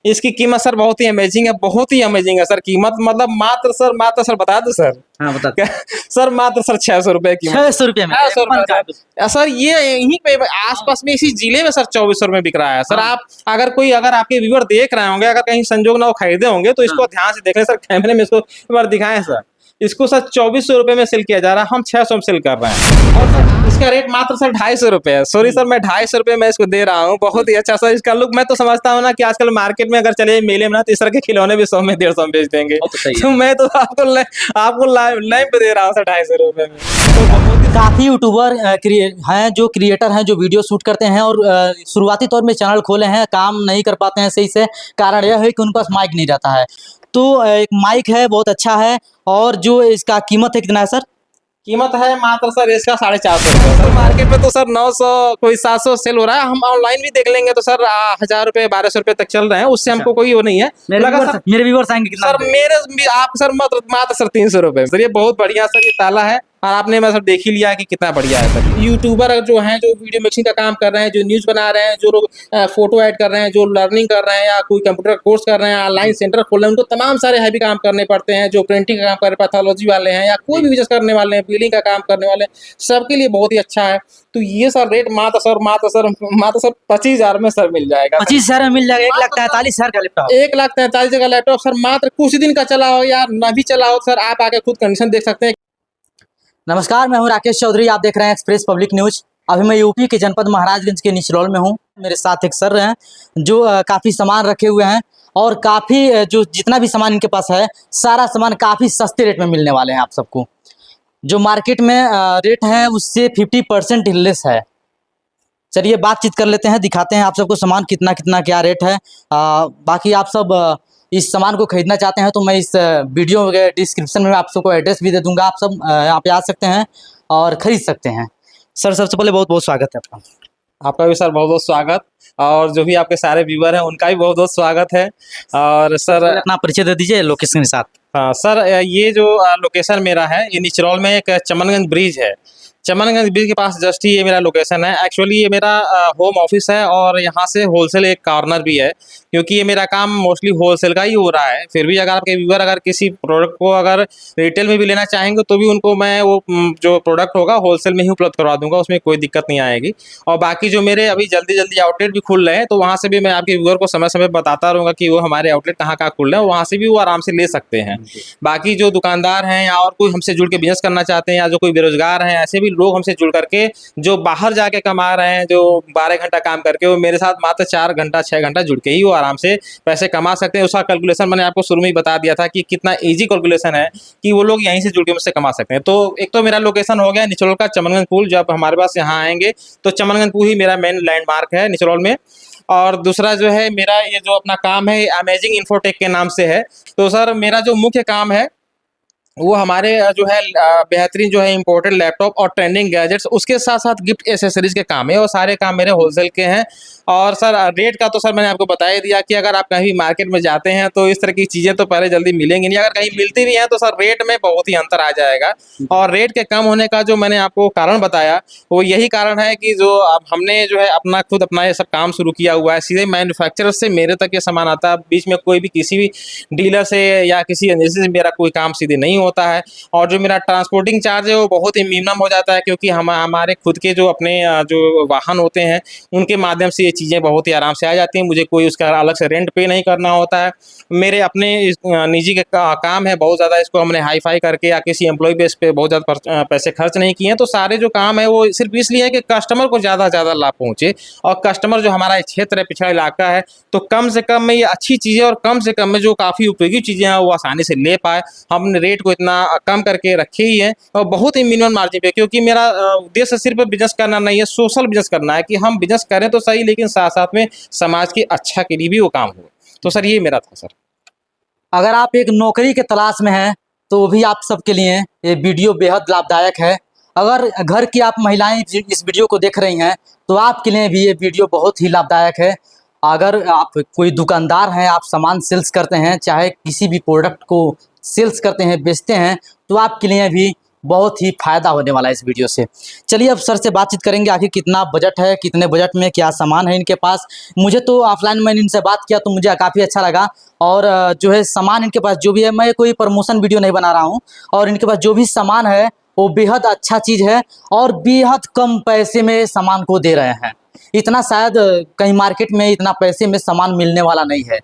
इसकी कीमत सर बहुत ही अमेजिंग है, बहुत ही अमेजिंग है सर। कीमत मतलब मात्र सर बता दो सर। हाँ बता। सर मात्र सर 600 रुपए की। 600 रुपये में 600 एप्पल का। रुपए सर। ये यहीं पे आसपास में इसी जिले में सर 2400 में बिक रहा है सर। हाँ। आप अगर आपके व्यूअर देख रहे होंगे, अगर कहीं संजोग ना हो खरीदे होंगे तो इसको ध्यान से देखें सर, कैमरे में इसको एक बार दिखाएं सर। इसको सर 2400 रुपए में सेल किया जा रहा है, हम 600 में सेल कर रहे हैं। और सर इसका रेट मात्र सर 250 रुपए है। सॉरी सर, मैं 250 रुपए में इसको दे रहा हूँ। बहुत ही अच्छा सर इसका लुक। मैं तो समझता हूँ ना कि आजकल मार्केट में अगर चले मेले में ना तो इस तरह के खिलौने भी 100 में 150 में बेच देंगे। तो मैं तो आपको लाइव पे दे रहा हूँ सर 250 रुपए में। तो बहुत ही काफ़ी यूट्यूबर हैं जो क्रिएटर हैं जो वीडियो शूट करते हैं और शुरुआती तौर में चैनल खोले हैं, काम नहीं कर पाते हैं सही से। कारण यह है कि उनके पास माइक नहीं रहता है। तो एक माइक है, बहुत अच्छा है। और जो इसका कीमत है कितना है सर? कीमत है मात्र सर इसका 450 रुपये सर। मार्केट में तो सर 900 कोई 700 सेल हो रहा है। हम ऑनलाइन भी देख लेंगे तो सर 1000 रुपये 1200 रुपये तक चल रहे हैं। उससे हमको कोई वो नहीं है। मेरे व्यूअर्स आएंगे कितना? सर मेरे आप सर मात्र सर 300 रुपये सर। ये बहुत बढ़िया सर ये ताला है। और आपने मैं सर देख ही लिया कि कितना बढ़िया है सर। यूट्यूबर जो हैं जो वीडियो मिक्सिंग का काम कर रहे हैं, जो न्यूज़ बना रहे हैं, जो लोग फोटो ऐड कर रहे हैं, जो लर्निंग कर रहे हैं या कोई कंप्यूटर कोर्स कर रहे हैं, ऑनलाइन सेंटर खोल रहे हैं, उनको तमाम सारे हैवी काम करने पड़ते हैं। जो प्रिंटिंग का काम कर रहे हैं, पैथोलॉजी वाले हैं या कोई भी बिजनेस करने वाले हैं, बिलिंग का काम करने वाले हैं, सबके लिए बहुत ही अच्छा है। तो ये सर रेट मात्र सर 25,000 में सर मिल जाएगा। 25,000 में मिल जाएगा। 1,43,000 का लैपटॉप। 1,43,000 का लैपटॉप सर मात्र कुछ दिन का चला हो या ना भी चला हो सर, आप आके खुद कंडीशन देख सकते हैं। नमस्कार, मैं हूं राकेश चौधरी। आप देख रहे हैं एक्सप्रेस पब्लिक न्यूज। अभी मैं यूपी के जनपद महाराजगंज के निचलौल में हूं। मेरे साथ एक सर हैं जो काफ़ी सामान रखे हुए हैं और काफ़ी जो जितना भी सामान इनके पास है सारा सामान काफ़ी सस्ते रेट में मिलने वाले हैं आप सबको। जो मार्केट में रेट है उससे 50% लेस है। चलिए बातचीत कर लेते हैं, दिखाते हैं आप सबको सामान कितना कितना क्या रेट है। बाकी आप सब इस सामान को खरीदना चाहते हैं तो मैं इस वीडियो के डिस्क्रिप्शन में आप सबको एड्रेस भी दे दूंगा। आप सब यहाँ पे आ सकते हैं और ख़रीद सकते हैं। सर सबसे पहले बहुत बहुत स्वागत है आपका। आपका भी सर बहुत बहुत स्वागत। और जो भी आपके सारे व्यूअर हैं उनका भी बहुत बहुत स्वागत है। और सर अपना परिचय दे दीजिए लोकेशन के साथ। हाँ सर, ये जो लोकेशन मेरा है ये निचरौल में एक चमनगंज ब्रिज है। चमनगंज ब्रिज के पास जस्ट ही ये मेरा लोकेशन है। एक्चुअली ये मेरा होम ऑफिस है और यहाँ से होलसेल एक कॉर्नर भी है, क्योंकि ये मेरा काम मोस्टली होलसेल का ही हो रहा है। फिर भी अगर आपके व्यूअर अगर किसी प्रोडक्ट को अगर रिटेल में भी लेना चाहेंगे तो भी उनको मैं वो जो प्रोडक्ट होगा होलसेल में ही उपलब्ध करवा दूंगा, उसमें कोई दिक्कत नहीं आएगी। और बाकी जो मेरे अभी जल्दी जल्दी आउटलेट भी खुल रहे हैं तो वहाँ से भी मैं आपके व्यूअर को समय समय बताता रहूँगा कि वो हमारे आउटलेट कहाँ कहाँ खुल रहे हैं, वहाँ से भी वो आराम से ले सकते हैं। बाकी जो दुकानदार हैं या और कोई हमसे जुड़ के बिजनेस करना चाहते हैं या जो कोई बेरोजगार हैं, ऐसे भी लोग हमसे जुड़ करके जो बाहर जाके कमा रहे हैं, जो 12 घंटा काम करके, वो मेरे साथ मात्र 4 घंटा 6 घंटा जुड़ के ही वो आराम से पैसे कमा सकते हैं। उसका कैलकुलेशन मैंने आपको शुरू में ही बता दिया था कि कितना इजी कैलकुलेशन है कि वो लोग यहीं से जुड़ के मुझसे कमा सकते हैं। तो एक तो मेरा लोकेशन हो गया निचरौल का चमनगंज पुल। जब हमारे पास यहाँ आएंगे तो चमनगंज पुल ही मेरा मेन लैंडमार्क है निचरौल में। और दूसरा जो है मेरा ये जो अपना काम है अमेजिंग इन्फोटेक के नाम से है। तो सर मेरा जो मुख्य काम है वो हमारे जो है बेहतरीन जो है इम्पोर्टेड लैपटॉप और ट्रेंडिंग गैजेट्स, उसके साथ साथ गिफ्ट एसेसरीज के काम है और सारे काम मेरे होलसेल के हैं। और सर रेट का तो सर मैंने आपको बता ही दिया कि अगर आप कहीं मार्केट में जाते हैं तो इस तरह की चीज़ें तो पहले जल्दी मिलेंगी नहीं। अगर कहीं मिलती भी हैं तो सर रेट में बहुत ही अंतर आ जाएगा। और रेट के कम होने का जो मैंने आपको कारण बताया वो यही कारण है कि जो अब हमने जो है अपना ये सब काम शुरू किया हुआ है। सीधे मैन्युफैक्चरर से मेरे तक ये सामान आता है, बीच में कोई भी किसी भी डीलर से या किसी एजेंसी से मेरा कोई काम सीधे नहीं होता है। और जो मेरा ट्रांसपोर्टिंग चार्ज है वो बहुत ही मिनिमम हो जाता है, क्योंकि हमारे खुद के जो अपने जो वाहन होते हैं उनके माध्यम से ये चीज़ें बहुत ही आराम से आ जाती हैं। मुझे कोई उसका अलग से रेंट पे नहीं करना होता है। मेरे अपने निजी के काम है बहुत ज़्यादा, इसको हमने हाई फाई करके या किसी एम्प्लॉय बेस पे बहुत ज़्यादा पैसे खर्च नहीं किए हैं। तो सारे जो काम है वो सिर्फ इसलिए है कि कस्टमर को ज़्यादा से ज़्यादा लाभ पहुँचे। और कस्टमर जो हमारा क्षेत्र है, पिछड़ा इलाका है, तो कम से कम में ये अच्छी चीज़ें और कम से कम में जो काफ़ी उपयोगी चीज़ें हैं वो आसानी से ले पाए। हमने रेट को इतना कम करके रखे ही है और बहुत ही मिनिमम मार्जिन पे, क्योंकि मेरा उद्देश्य सिर्फ बिजनेस करना नहीं है, सोशल बिजनेस करना है कि हम बिजनेस करें तो सही लेकिन साथ साथ में समाज की अच्छा के लिए भी वो काम हो। तो सर ये मेरा था सर। अगर आप एक नौकरी के तलाश में हैं तो वो भी आप सबके लिए ये वीडियो बेहद लाभदायक है। अगर घर की आप महिलाएं इस वीडियो को देख रही हैं तो आपके लिए भी ये वीडियो बहुत ही लाभदायक है। अगर आप कोई दुकानदार हैं, आप सामान सेल्स करते हैं, चाहे किसी भी प्रोडक्ट को सेल्स करते हैं, बेचते हैं, तो आपके लिए भी बहुत ही फायदा होने वाला है इस वीडियो से। चलिए अब सर से बातचीत करेंगे, आखिर कितना बजट है, कितने बजट में क्या सामान है इनके पास। मुझे तो ऑफलाइन मैंने इनसे बात किया तो मुझे काफ़ी अच्छा लगा, और जो है सामान इनके पास जो भी है, मैं कोई प्रमोशन वीडियो नहीं बना रहा हूँ, और इनके पास जो भी सामान है वो बेहद अच्छा चीज़ है और बेहद कम पैसे में सामान को दे रहे हैं। इतना शायद कहीं मार्केट में इतना पैसे में सामान मिलने वाला नहीं है,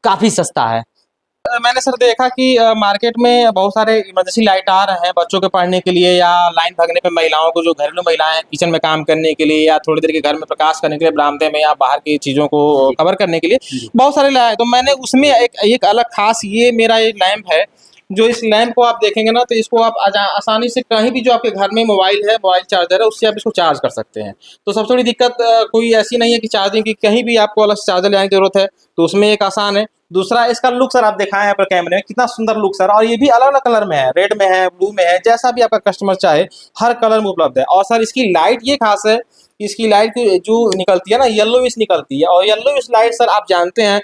काफ़ी सस्ता है। मैंने सर देखा कि मार्केट में बहुत सारे इमरजेंसी लाइट आ रहे हैं बच्चों के पढ़ने के लिए, या लाइन भगने पे महिलाओं को, जो घरेलू महिलाएं हैं किचन में काम करने के लिए, या थोड़ी देर के घर में प्रकाश करने के लिए बरामदे में, या बाहर की चीज़ों को कवर करने के लिए बहुत सारे लाइट। तो मैंने उसमें एक अलग खास, ये मेरा एक लैंप है, जो इस लैंप को आप देखेंगे ना, तो इसको आप आसानी से कहीं भी, जो आपके घर में मोबाइल है, मोबाइल चार्जर है, उससे आप इसको चार्ज कर सकते हैं। तो सबसे बड़ी दिक्कत कोई ऐसी नहीं है कि चार्जिंग की कहीं भी आपको अलग से चार्जर लेने की जरूरत है, तो उसमें एक आसान है। दूसरा, इसका लुक सर आप दिखाएं पर कैमरे में, कितना सुंदर लुक सर, और ये भी अलग अलग कलर में है, रेड में है, ब्लू में है, जैसा भी आपका कस्टमर चाहे हर कलर में उपलब्ध है। और सर इसकी लाइट ये खास है, इसकी लाइट जो निकलती है ना, येलोइश निकलती है, और येलोइश लाइट सर आप जानते हैं,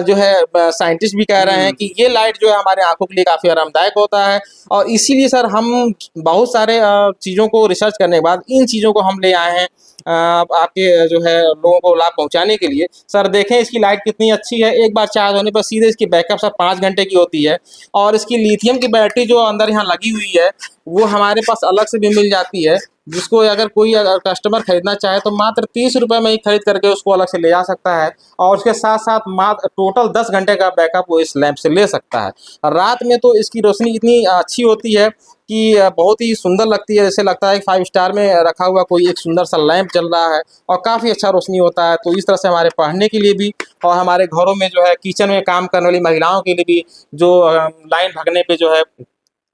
जो है साइंटिस्ट भी कह रहे हैं कि ये लाइट जो है हमारे आंखों के लिए काफ़ी आरामदायक होता है। और इसीलिए सर हम बहुत सारे चीज़ों को रिसर्च करने के बाद इन चीज़ों को हम ले आए हैं आपके जो है लोगों को लाभ पहुंचाने के लिए। सर देखें इसकी लाइट कितनी अच्छी है, एक बार चार्ज होने पर सीधे इसकी बैकअप सर 5 घंटे की होती है। और इसकी लिथियम की बैटरी जो अंदर यहाँ लगी हुई है वो हमारे पास अलग से भी मिल जाती है, जिसको अगर कोई कस्टमर खरीदना चाहे तो मात्र 30 रुपये में ही खरीद करके उसको अलग से ले जा सकता है। और उसके साथ साथ मात्र टोटल 10 घंटे का बैकअप वो इस लैंप से ले सकता है। रात में तो इसकी रोशनी इतनी अच्छी होती है कि बहुत ही सुंदर लगती है, जैसे लगता है 5 स्टार में रखा हुआ कोई एक सुंदर सा लैंप चल रहा है, और काफ़ी अच्छा रोशनी होता है। तो इस तरह से हमारे पढ़ने के लिए भी, और हमारे घरों में जो है किचन में काम करने वाली महिलाओं के लिए भी, जो लाइन भगने पे जो है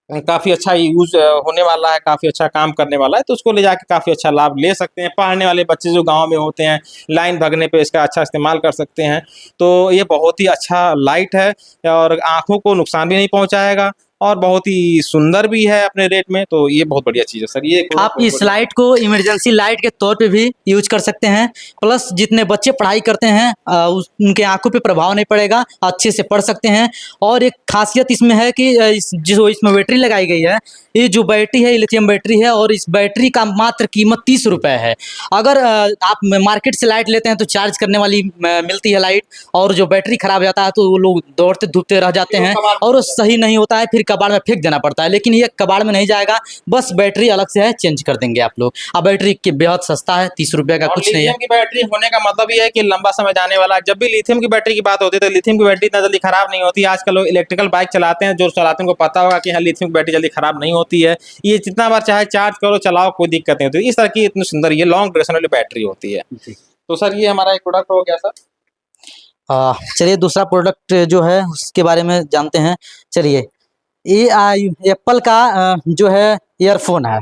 काफ़ी अच्छा यूज़ होने वाला है, काफ़ी अच्छा काम करने वाला है, तो उसको ले जाके काफ़ी अच्छा लाभ ले सकते हैं। पढ़ने वाले बच्चे जो गांव में होते हैं, लाइन भगने पे इसका अच्छा इस्तेमाल कर सकते हैं। तो ये बहुत ही अच्छा लाइट है, और आँखों को नुकसान भी नहीं पहुँचाएगा, और बहुत ही सुंदर भी है अपने रेट में। तो ये बहुत बढ़िया चीज़ है सर। ये आप इस लाइट को इमरजेंसी लाइट के तौर पे भी यूज कर सकते हैं। प्लस जितने बच्चे पढ़ाई करते हैं उनके आंखों पे प्रभाव नहीं पड़ेगा, अच्छे से पढ़ सकते हैं। और एक खासियत इसमें है कि जो इसमें बैटरी लगाई गई है, ये जो बैटरी है लिथियम बैटरी है, और इस बैटरी का मात्र कीमत 30 रुपये है। अगर आप मार्केट से लाइट लेते हैं तो चार्ज करने वाली मिलती है लाइट, और जो बैटरी खराब हो जाता है तो वो लोग दौड़ते धूपते रह जाते हैं और वो सही नहीं होता है, फिर कबाड़ में फेंक देना पड़ता है। लेकिन ये कबाड़ में नहीं जाएगा, बस बैटरी अलग से है, चेंज कर देंगे आप लोग। अब बैटरी की बेहद सस्ता है, 30 रुपये का कुछ नहीं है। लिथियम की बैटरी होने का मतलब ये है कि लंबा समय जाने वाला है। जब भी लिथियम की बैटरी की बात होती है तो लिथियम की बैटरी इतना जल्दी खराब नहीं होती। आजकल लोग इलेक्ट्रिकल बाइक चलाते हैं, जो चलाते हैं उनको पता होगा कि हाँ लिथियम की बैटरी जल्दी खराब नहीं होती है। ये जितना बार चाहे चार्ज करो चलाओ, कोई दिक्कत नहीं होती। इस तरह की इतनी सुंदर ये लॉन्ग ड्यूरेशन वाली बैटरी होती है। तो सर ये हमारा एक प्रोडक्ट हो गया सर। चलिए दूसरा प्रोडक्ट जो है उसके बारे में जानते हैं। चलिए, ये एप्पल का जो है ईयरफोन है,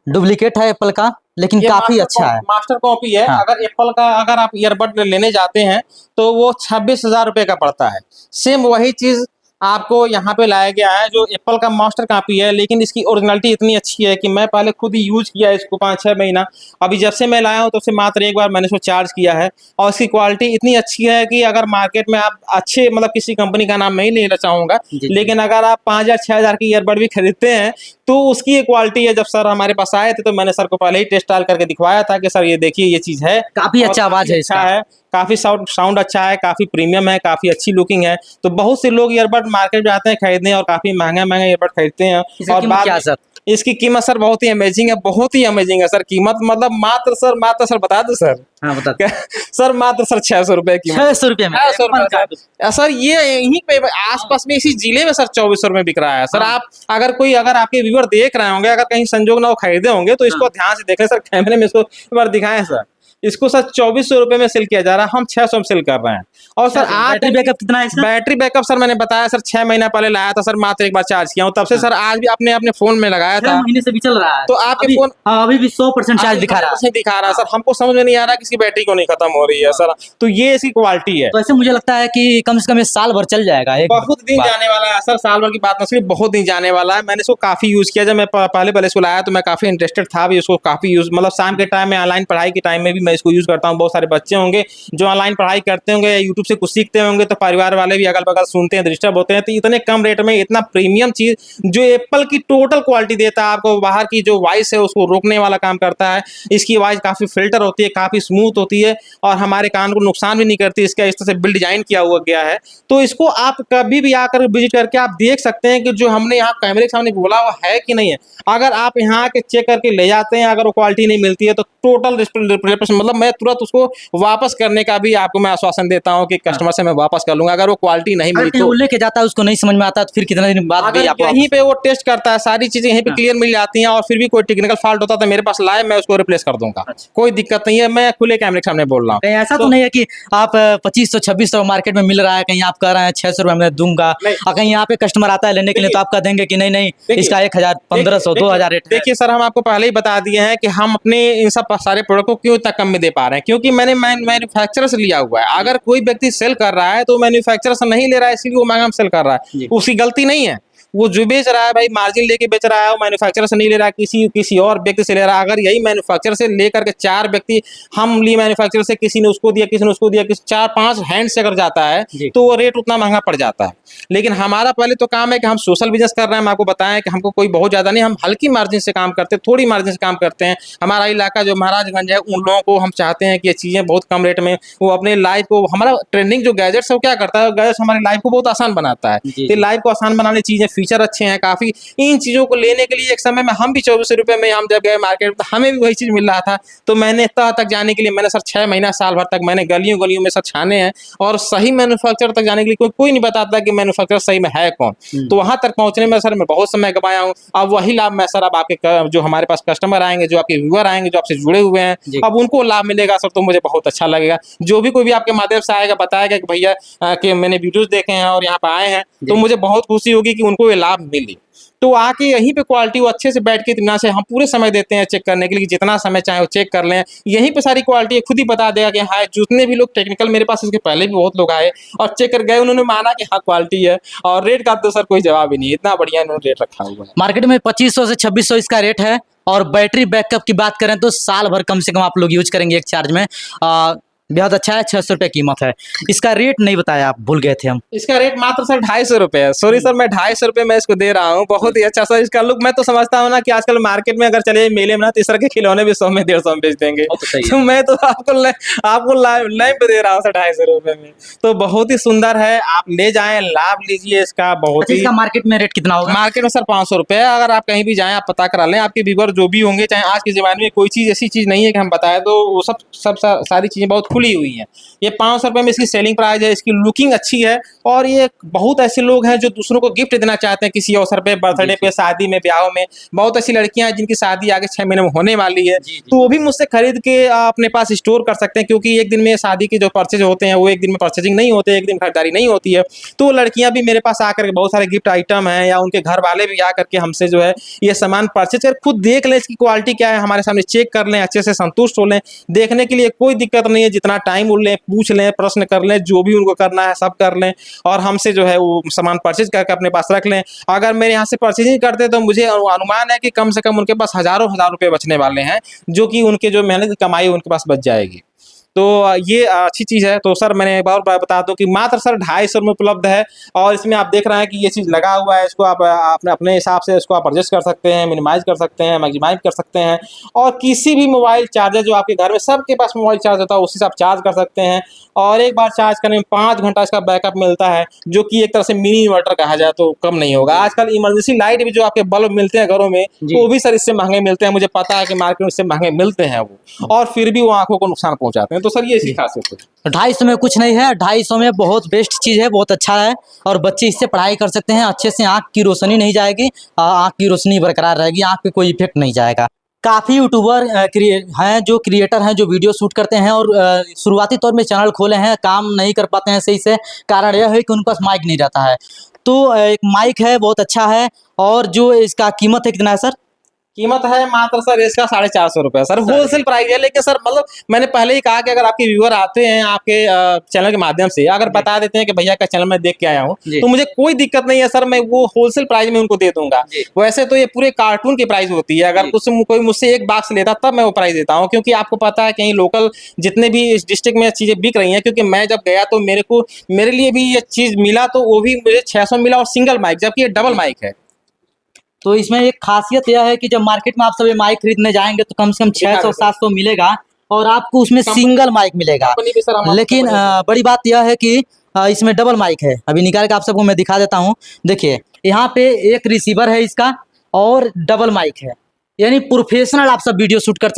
डुप्लीकेट है एप्पल का, लेकिन ये काफी अच्छा है। मास्टर कॉपी है। हाँ। अगर एप्पल का अगर आप ईयरबड लेने जाते हैं तो वो 26,000 रुपये का पड़ता है। सेम वही चीज़ आपको यहाँ पे लाया गया है, जो एप्पल का मास्टर कॉपी है, लेकिन इसकी ओरिजिनलिटी इतनी अच्छी है कि मैं पहले खुद ही यूज़ किया इसको 5-6 महीना। अभी जब से मैं लाया हूँ तब से मात्र एक बार मैंने इसको चार्ज किया है, और इसकी क्वालिटी इतनी अच्छी है कि अगर मार्केट में आप अच्छे, मतलब किसी कंपनी का नाम नहीं लेना चाहूँगा, लेकिन अगर आप 5,000-6,000 की ईयरबड भी खरीदते हैं तो उसकी ये क्वालिटी है। जब सर हमारे पास आए थे तो मैंने सर को पहले ही टेस्ट डाल करके दिखवाया था कि सर ये देखिए ये चीज़ है, काफी अच्छा आवाज है इसका, है, काफ़ी साउंड अच्छा है, काफ़ी प्रीमियम है, काफ़ी अच्छी लुकिंग है। तो बहुत से लोग ईयरबड मार्केट में आते हैं खरीदने और काफ़ी महंगा ईयरबड खरीदते हैं। और कीमत क्या है सर? इसकी कीमत सर बहुत ही अमेजिंग है, बहुत ही अमेजिंग है सर। कीमत मतलब मात्र सर बता दो सर। हाँ बता। सर मात्र सर 600 रुपये की। 600 रुपये में 600 रुपये सर। ये यहीं पे आसपास में इसी जिले में सर 2400 में बिक रहा है सर। आप अगर आपके व्यूअर देख रहे होंगे, अगर कहीं संजोग ना वो खरीदे होंगे तो इसको ध्यान से देखें सर, कैमरे में इसको एक बार दिखाएं सर। इसको सर 2400 रुपये में सेल किया जा रहा है, हम 600 में सेल कर रहे हैं। और सर आज बैटरी बैकअप कितना है इसका? बैटरी बैकअप सर मैंने बताया सर 6 महीना पहले लाया था सर, मात्र एक बार चार्ज किया हूँ, तब से सर आज भी अपने फोन में लगाया था। 6 महीने से भी चल रहा है तो आपके फोन अभी भी 100% चार्ज दिखा रहा है सर। हमको समझ में नहीं आ रहा कि इसकी बैटरी क्यों नहीं खत्म हो रही है सर। तो ये इसकी क्वालिटी है। तो ऐसे मुझे लगता है कि कम से कम ये साल भर चल जाएगा। बहुत दिन जाने वाला है सर, साल भर की बात नहीं, बहुत दिन जाने वाला है। मैंने इसको काफी यूज किया। जब मैं पहले इसको लाया तो मैं काफी इंटरेस्टेड था भी उसको काफी यूज, मतलब शाम के टाइम में ऑनलाइन पढ़ाई के टाइम में भी मैं इसको यूज़ करता हूँ। बहुत सारे बच्चे होंगे जो ऑनलाइन पढ़ाई करते होंगे या यूट्यूब से कुछ सीखते होंगे, तो परिवार वाले भी अगल बगल सुनते हैं, डिस्टर्ब होते हैं। तो इतने कम रेट में इतना प्रीमियम चीज़ जो एप्पल की टोटल क्वालिटी देता है आपको, बाहर की जो वॉइस है उसको रोकने वाला काम करता है। इसकी आवाज़ काफ़ी फिल्टर होती है, काफ़ी स्मूथ होती है और हमारे कान को नुकसान भी नहीं करती। इसका इस तरह से बिल्ड डिजाइन किया हुआ गया है। तो इसको आप कभी भी आकर विजिट करके आप देख सकते हैं कि जो हमने यहाँ कैमरे के सामने बोला वो है कि नहीं है। अगर आप यहाँ आके चेक करके ले जाते हैं, अगर वो क्वालिटी नहीं मिलती है तो टोटल मतलब मैं तुरंत उसको वापस करने का भी आपको मैं आश्वासन देता हूँ कि कस्टमर से मैं वापस कर लूंगा अगर वो क्वालिटी नहीं अगर मिली कहीं तो। वो लेके जाता है, उसको नहीं समझ में आता तो फिर कितने दिन बाद भी अगर आपको यहीं पे वो टेस्ट करता है, सारी चीजें यहीं पे क्लियर मिल जाती हैं और फिर भी कोई टेक्निकल फॉल्ट होता है तो मेरे पास लाए, मैं उसको रिप्लेस कर दूंगा। कोई दिक्कत नहीं है, मैं खुले कैमरे के सामने बोल रहा हूँ। कहीं ऐसा तो नहीं है कि आप 2500-2600 मार्केट में मिल रहा है, कहीं आप कह रहे हैं 600 रुपये में दूंगा, और कहीं यहाँ पे कस्टमर आता है लेने के लिए तो आप कह देंगे कि नहीं नहीं इसका 1000, 1500, 2000 रेट है। देखिए सर, हम आपको पहले ही बता दिए हैं कि हम अपने इन सब सारे प्रोडक्ट को क्यों इतना कम में दे पा रहे हैं, क्योंकि मैंने मैन्युफैक्चरर से लिया हुआ है। अगर कोई व्यक्ति सेल कर रहा है तो मैन्युफैक्चरर से नहीं ले रहा है, इसलिए वो महंगा सेल कर रहा है, उसकी गलती नहीं है। वो जो बेच रहा है भाई, मार्जिन लेके बेच रहा है, वो मैन्युफैक्चरर से नहीं ले रहा है, किसी और व्यक्ति से ले रहा है। अगर यही मैन्युफैक्चरर से लेकर के 4 व्यक्ति हम लिए मैन्युफैक्चरर से, किसी ने उसको दिया, किसी ने उसको दिया, किसी 4-5 हैंड से अगर जाता है तो वो रेट उतना महंगा पड़ जाता है। लेकिन हमारा पहले तो काम है कि हम सोशल बिजनेस कर रहे हैं। हम आपको बताएं कि हमको कोई बहुत ज़्यादा नहीं, हम हल्की मार्जिन से काम करते हैं, थोड़ी मार्जिन से काम करते हैं। हमारा इलाका जो महाराजगंज है, उन लोगों को हम चाहते हैं कि ये चीज़ें बहुत कम रेट में वो अपने लाइफ को, हमारा ट्रेंडिंग जो गैजेट्स है वो क्या करता है, गैजेट्स हमारी लाइफ को बहुत आसान बनाता है। तो लाइफ को आसान बनाने चीज़ें, फीचर अच्छे हैं काफ़ी। इन चीज़ों को लेने के लिए एक समय में हम भी 2400 रुपये में हम जब गए मार्केट में तो हमें भी वही चीज़ मिल रहा था। तो मैंने तह तक जाने के लिए मैंने सर 6 महीना साल भर तक मैंने गलियों गलियों में सर छाने हैं और सही मैन्युफैक्चरर तक जाने के लिए कोई नहीं बताता कि मैन्युफैक्चरर सही में है कौन। तो वहां तक पहुंचने में सर मैं बहुत समय गवाया हूं। अब वही लाभ मैं सर अब आपके जो हमारे पास कस्टमर आएंगे, जो आपके व्यूअर आएंगे, जो आपसे जुड़े हुए हैं, अब उनको लाभ मिलेगा सर, तो मुझे बहुत अच्छा लगेगा। जो भी कोई भी आपके माध्यम से आएगा, बताएगा कि भैया कि मैंने वीडियोस देखे हैं और यहाँ पे आए हैं, तो मुझे बहुत खुशी होगी कि उनको ये लाभ मिले। तो आके यहीं पे क्वालिटी वो अच्छे से बैठ के इतना से हम पूरे समय देते हैं चेक करने के लिए, जितना समय चाहे वो चेक कर लें। यहीं पे सारी क्वालिटी खुद ही बता देगा कि हाँ, जितने भी लोग टेक्निकल मेरे पास इसके पहले भी बहुत लोग आए और चेक कर गए, उन्होंने माना कि हाँ क्वालिटी है। और रेट का तो सर कोई जवाब ही नहीं, इतना बढ़िया इन्होंने रेट रखा हुआ है। मार्केट में 2500 से 2600 इसका रेट है। और बैटरी बैकअप की बात करें तो साल भर कम से कम आप लोग यूज करेंगे एक चार्ज में। बेहद अच्छा है। 600 रुपये कीमत है। इसका रेट नहीं बताया, आप भूल गए थे हम। इसका रेट मात्र सर 250 रुपये है। सॉरी सर, मैं 250 रुपये में इसको दे रहा हूँ। बहुत ही अच्छा सर इसका लुक। मैं तो समझता हूँ ना कि आजकल मार्केट में अगर चले मेले में ना, तो इस तरह के खिलौने भी 100 में 150 में बेच देंगे। तो मैं तो आपको लाइव पे दे रहा हूँ सर 250 रुपये में। तो बहुत ही सुंदर है, आप ले जाएं, लाभ लीजिए इसका। बहुत ही इसका मार्केट में रेट कितना होगा? मार्केट में सर 500 रुपये है। अगर आप कहीं भी जाएं, आप पता करा लें, आपके व्यूअर जो भी होंगे, चाहे आज के ज़माने में कोई चीज़ ऐसी चीज़ नहीं है कि हम बताएं, तो वो सब सारी चीज़ें बहुत खुली हुई हैं। ये 500 रुपये में इसकी सेलिंग प्राइस है। इसकी लुकिंग अच्छी है और ये बहुत ऐसे लोग हैं जो दूसरों को गिफ्ट देना चाहते हैं किसी अवसर पे, बर्थडे पे, शादी में, ब्याहों में। बहुत ऐसी लड़कियां हैं जिनकी शादी आगे 6 महीने में होने वाली है, तो वो भी मुझसे खरीद के अपने पास स्टोर कर सकते हैं, क्योंकि एक दिन में शादी के जो परचेज होते हैं वो एक दिन में परचेजिंग नहीं होते, एक दिन खरीदारी नहीं होती है। तो लड़कियां भी मेरे पास आकर के बहुत सारे गिफ्ट आइटम हैं, या उनके घर वाले भी आकर के हमसे जो है ये सामान परचेज कर खुद देख लें, इसकी क्वालिटी क्या है, हमारे सामने चेक कर लें, अच्छे से संतुष्ट हो लें। देखने के लिए कोई दिक्कत नहीं है, जितना टाइम उड़ लें, पूछ लें, प्रश्न कर लें, जो भी उनको करना है सब कर लें और हमसे जो है वो सामान परचेज करके अपने पास रख लें। अगर मेरे यहाँ से परचेजिंग करते तो मुझे अनुमान है कि कम से कम उनके पास हज़ारों रुपए बचने वाले हैं, जो कि उनके जो मेहनत की कमाई उनके पास बच जाएगी। तो ये अच्छी चीज़ है। तो सर मैंने एक बार बता दूं कि मात्र सर 250 में उपलब्ध है। और इसमें आप देख रहे हैं कि ये चीज़ लगा हुआ है, इसको आप अपने हिसाब से इसको आप एडजस्ट कर सकते हैं, मिनिमाइज कर सकते हैं, मैक्सिमाइज कर सकते हैं। और किसी भी मोबाइल चार्जर जो आपके घर में सबके पास मोबाइल चार्ज होता है, उसी से आप चार्ज कर सकते हैं। और एक बार चार्ज करने में 5 घंटा इसका बैकअप मिलता है, जो कि एक तरह से मिनी इन्वर्टर कहा जाए तो कम नहीं होगा। आजकल इमरजेंसी लाइट भी जो आपके बल्ब मिलते हैं घरों में, वो भी सर इससे महंगे मिलते हैं। मुझे पता है कि मार्केट में इससे महंगे मिलते हैं वो, और फिर भी वो आंखों को नुकसान पहुंचाते हैं। तो सर ये इसकी खासियत है। 250 में कुछ नहीं है। 250 में बहुत बेस्ट चीज़ है, बहुत अच्छा है। और बच्चे इससे पढ़ाई कर सकते हैं अच्छे से। आँख की रोशनी नहीं जाएगी, आँख की रोशनी बरकरार रहेगी, आँख पे कोई इफेक्ट नहीं जाएगा। काफ़ी यूट्यूबर हैं जो क्रिएटर हैं, जो वीडियो शूट करते हैं और शुरुआती तौर में चैनल खोले हैं, काम नहीं कर पाते हैं सही से। कारण यह है कि उनके पास माइक नहीं रहता है। तो एक माइक है, बहुत अच्छा है। और जो इसका कीमत है कितना है सर? कीमत है मात्र सर इसका 450 रुपये सर, होलसेल प्राइस है। लेकिन सर मतलब मैंने पहले ही कहा कि अगर आपके व्यूअर आते हैं आपके चैनल के माध्यम से, अगर बता देते हैं कि भैया का चैनल मैं देख के आया हूँ, जी। तो मुझे कोई दिक्कत नहीं है सर, मैं वो होलसेल प्राइस में उनको दे दूंगा। जी। वैसे तो ये पूरे कार्टून की प्राइस होती है, अगर जी। कुछ कोई मुझसे एक बॉक्स लेता तब मैं वो प्राइस देता हूँ, क्योंकि आपको पता है कहीं लोकल जितने भी इस डिस्ट्रिक्ट में चीजें बिक रही हैं, क्योंकि मैं जब गया तो मेरे लिए भी ये चीज मिला, तो वो भी मुझे 600 मिला और सिंगल माइक, जबकि ये डबल माइक है। तो इसमें एक खासियत यह है कि जब मार्केट में आप सब ये माइक खरीदने जाएंगे तो कम से कम दिखा 600-700 मिलेगा और आपको उसमें सिंगल माइक मिलेगा। कंपनी भी सर हमारी लेकिन कंपनी है। बड़ी बात यह है कि इसमें डबल माइक है। अभी निकाल के आप सबको मैं दिखा देता हूँ। देखिए यहाँ पे एक रिसीवर है इसका और डबल माइक है, यानी प्रोफेशनल आप सब वीडियो शूट कर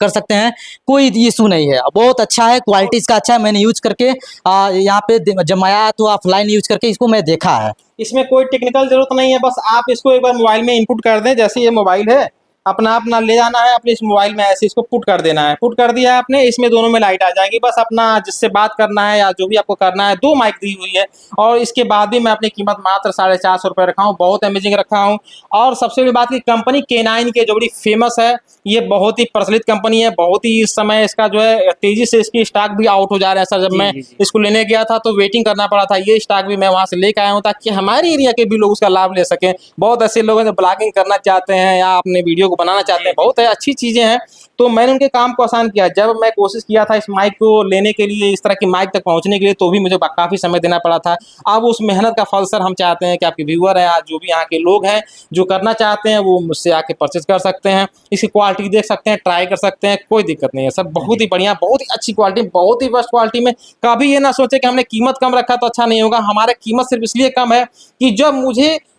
सकते हैं, कोई इशू नहीं है। बहुत अच्छा है, क्वालिटी इसका अच्छा है। मैंने यूज करके यहाँ पे जब मैं आया तो ऑफलाइन यूज करके इसको मैं देखा है। इसमें कोई टेक्निकल जरूरत नहीं है, बस आप इसको एक बार मोबाइल में इनपुट कर दें। जैसे ये मोबाइल है, अपना अपना ले जाना है, अपने इस मोबाइल में ऐसे इसको पुट कर देना है। पुट कर दिया है आपने, इसमें दोनों में लाइट आ जाएगी। बस अपना जिससे बात करना है या जो भी आपको करना है, 2 माइक दी हुई है। और इसके बाद भी मैं अपनी कीमत मात्र 450 रुपये रखा हूँ, बहुत अमेजिंग रखा हूँ। और सबसे बड़ी बात की कंपनी K9 के जो बड़ी फेमस है, ये बहुत ही प्रचलित कंपनी है। बहुत ही इस समय इसका जो है तेजी से इसकी स्टॉक भी आउट हो जा रहा है सर। जब मैं इसको लेने गया था तो वेटिंग करना पड़ा था, ये स्टॉक भी मैं वहाँ से लेकर आया हूँ ताकि हमारे एरिया के भी लोग उसका लाभ ले सकें। बहुत ऐसे लोग हैं जो ब्लॉगिंग करना चाहते हैं या अपने वीडियो को बनाना चाहते हैं, बहुत अच्छी चीज़ें हैं। तो मैंने उनके काम को आसान किया। जब मैं कोशिश किया था इस माइक को लेने के लिए, इस तरह की माइक तक पहुंचने के लिए, तो भी मुझे काफ़ी समय देना पड़ा था। अब उस मेहनत का फल सर हम चाहते हैं कि आपके व्यूअर है, आज जो भी यहाँ के लोग हैं जो करना चाहते हैं वो मुझसे आके परचेज कर सकते हैं। इसकी क्वालिटी देख सकते हैं, ट्राई कर सकते हैं, कोई दिक्कत नहीं है सर। बहुत ही बढ़िया, बहुत ही अच्छी क्वालिटी, बहुत ही बेस्ट क्वालिटी में। कभी ये ना सोचे कि हमने कीमत कम रखा तो अच्छा नहीं होगा। हमारा कीमत सिर्फ इसलिए कम है कि जब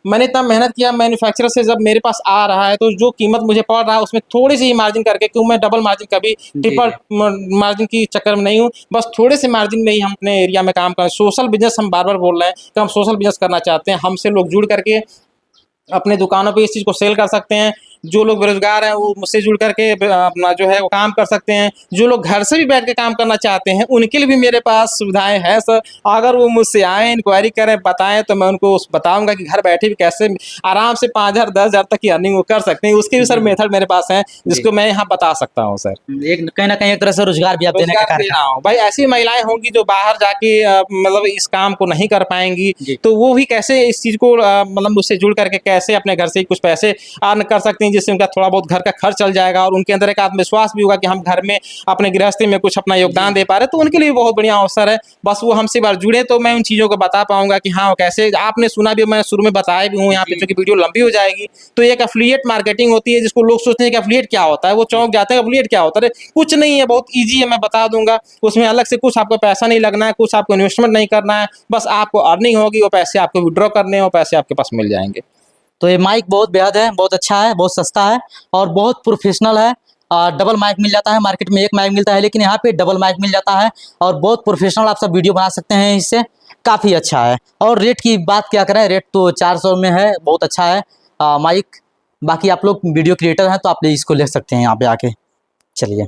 मैंने इतना मेहनत किया मैन्युफैक्चरर से, जब मेरे पास आ रहा है तो जो कीमत मुझे पड़ रहा है उसमें थोड़ी सी ही मार्जिन करके, क्यों मैं डबल मार्जिन कभी ट्रिपल मार्जिन की चक्कर में नहीं हूँ। बस थोड़े से मार्जिन में ही हम अपने एरिया में काम करें। सोशल बिजनेस हम बार बार बोल रहे हैं कि हम सोशल बिजनेस करना चाहते हैं। हमसे लोग जुड़ करके अपने दुकानों पे इस चीज़ को सेल कर सकते हैं। जो लोग बेरोजगार हैं वो मुझसे जुड़ करके अपना जो है वो काम कर सकते हैं। जो लोग घर से भी बैठ के काम करना चाहते हैं उनके लिए भी मेरे पास सुविधाएं हैं सर। अगर वो मुझसे आएँ, इंक्वायरी करें, बताएं, तो मैं उनको बताऊंगा कि घर बैठे भी कैसे आराम से 5,000 10,000 तक की अर्निंग वो कर सकते हैं। उसके भी सर मेथड मेरे पास हैं जिसको मैं यहाँ बता सकता हूँ सर। एक कहीं ना कहीं एक तरह से रोजगार भी आप देने का रोजगार कार्य दे रहा हूँ भाई। ऐसी महिलाएं होंगी जो बाहर जाके मतलब इस काम को नहीं कर पाएंगी, जी। तो वो भी कैसे इस चीज़ को मतलब मुझसे जुड़ करके कैसे अपने घर से कुछ पैसे अर्न कर सकती हैं, जिससे उनका थोड़ा बहुत घर का खर्च चल जाएगा और उनके अंदर एक आत्मविश्वास भी होगा कि हम घर में अपने गृहस्थी में कुछ अपना योगदान दे पा रहे हैं। तो उनके लिए बहुत बढ़िया अवसर है। बस वो हमसे बार जुड़े तो मैं उन चीज़ों को बता पाऊंगा कि हाँ कैसे। आपने सुना भी, मैं शुरू में बताया भी हूँ यहाँ पे, क्योंकि वीडियो लंबी हो जाएगी। तो एक एफिलिएट मार्केटिंग होती है, जिसको लोग सोचते हैं कि एफिलिएट क्या होता है, वो चौंक जाते हैं एफिलिएट क्या होता है। कुछ नहीं है, बहुत ईजी है, मैं बता दूंगा। उसमें अलग से कुछ आपको पैसा नहीं लगना है, कुछ आपको इन्वेस्टमेंट नहीं करना है। बस आपको अर्निंग होगी, वो पैसे आपको विड्रॉ करने हैं, वो पैसे आपके पास मिल जाएंगे। तो ये माइक बहुत बेहद है, बहुत अच्छा है, बहुत सस्ता है और बहुत प्रोफेशनल है। डबल माइक मिल जाता है, मार्केट में एक माइक मिलता है, लेकिन यहाँ पे डबल माइक मिल जाता है और बहुत प्रोफेशनल आप सब वीडियो बना सकते हैं इससे। काफ़ी अच्छा है। और रेट की बात क्या करें, रेट तो 400 में है, बहुत अच्छा है माइक। बाकी आप लोग वीडियो क्रिएटर हैं तो आप इसको ले सकते हैं यहाँ पे आके। चलिए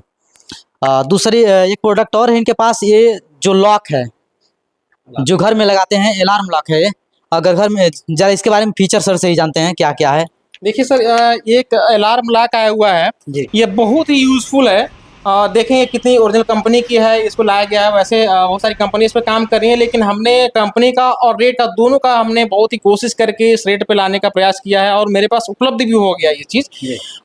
दूसरी एक प्रोडक्ट और है इनके पास, ये जो लॉक है जो घर में लगाते हैं, अलार्म लॉक है ये। अगर घर में जरा इसके बारे में फीचर सर से ही जानते हैं क्या क्या है। देखिए सर, एक अलार्म लॉक आया हुआ है जी। ये बहुत ही यूज़फुल है। देखें ये कितनी ओरिजिनल कंपनी की है, इसको लाया गया है। वैसे बहुत सारी कंपनी इस पर काम कर रही है, लेकिन हमने कंपनी का और रेट का दोनों का हमने बहुत ही कोशिश करके इस रेट पे लाने का प्रयास किया है और मेरे पास उपलब्ध भी हो गया ये चीज़।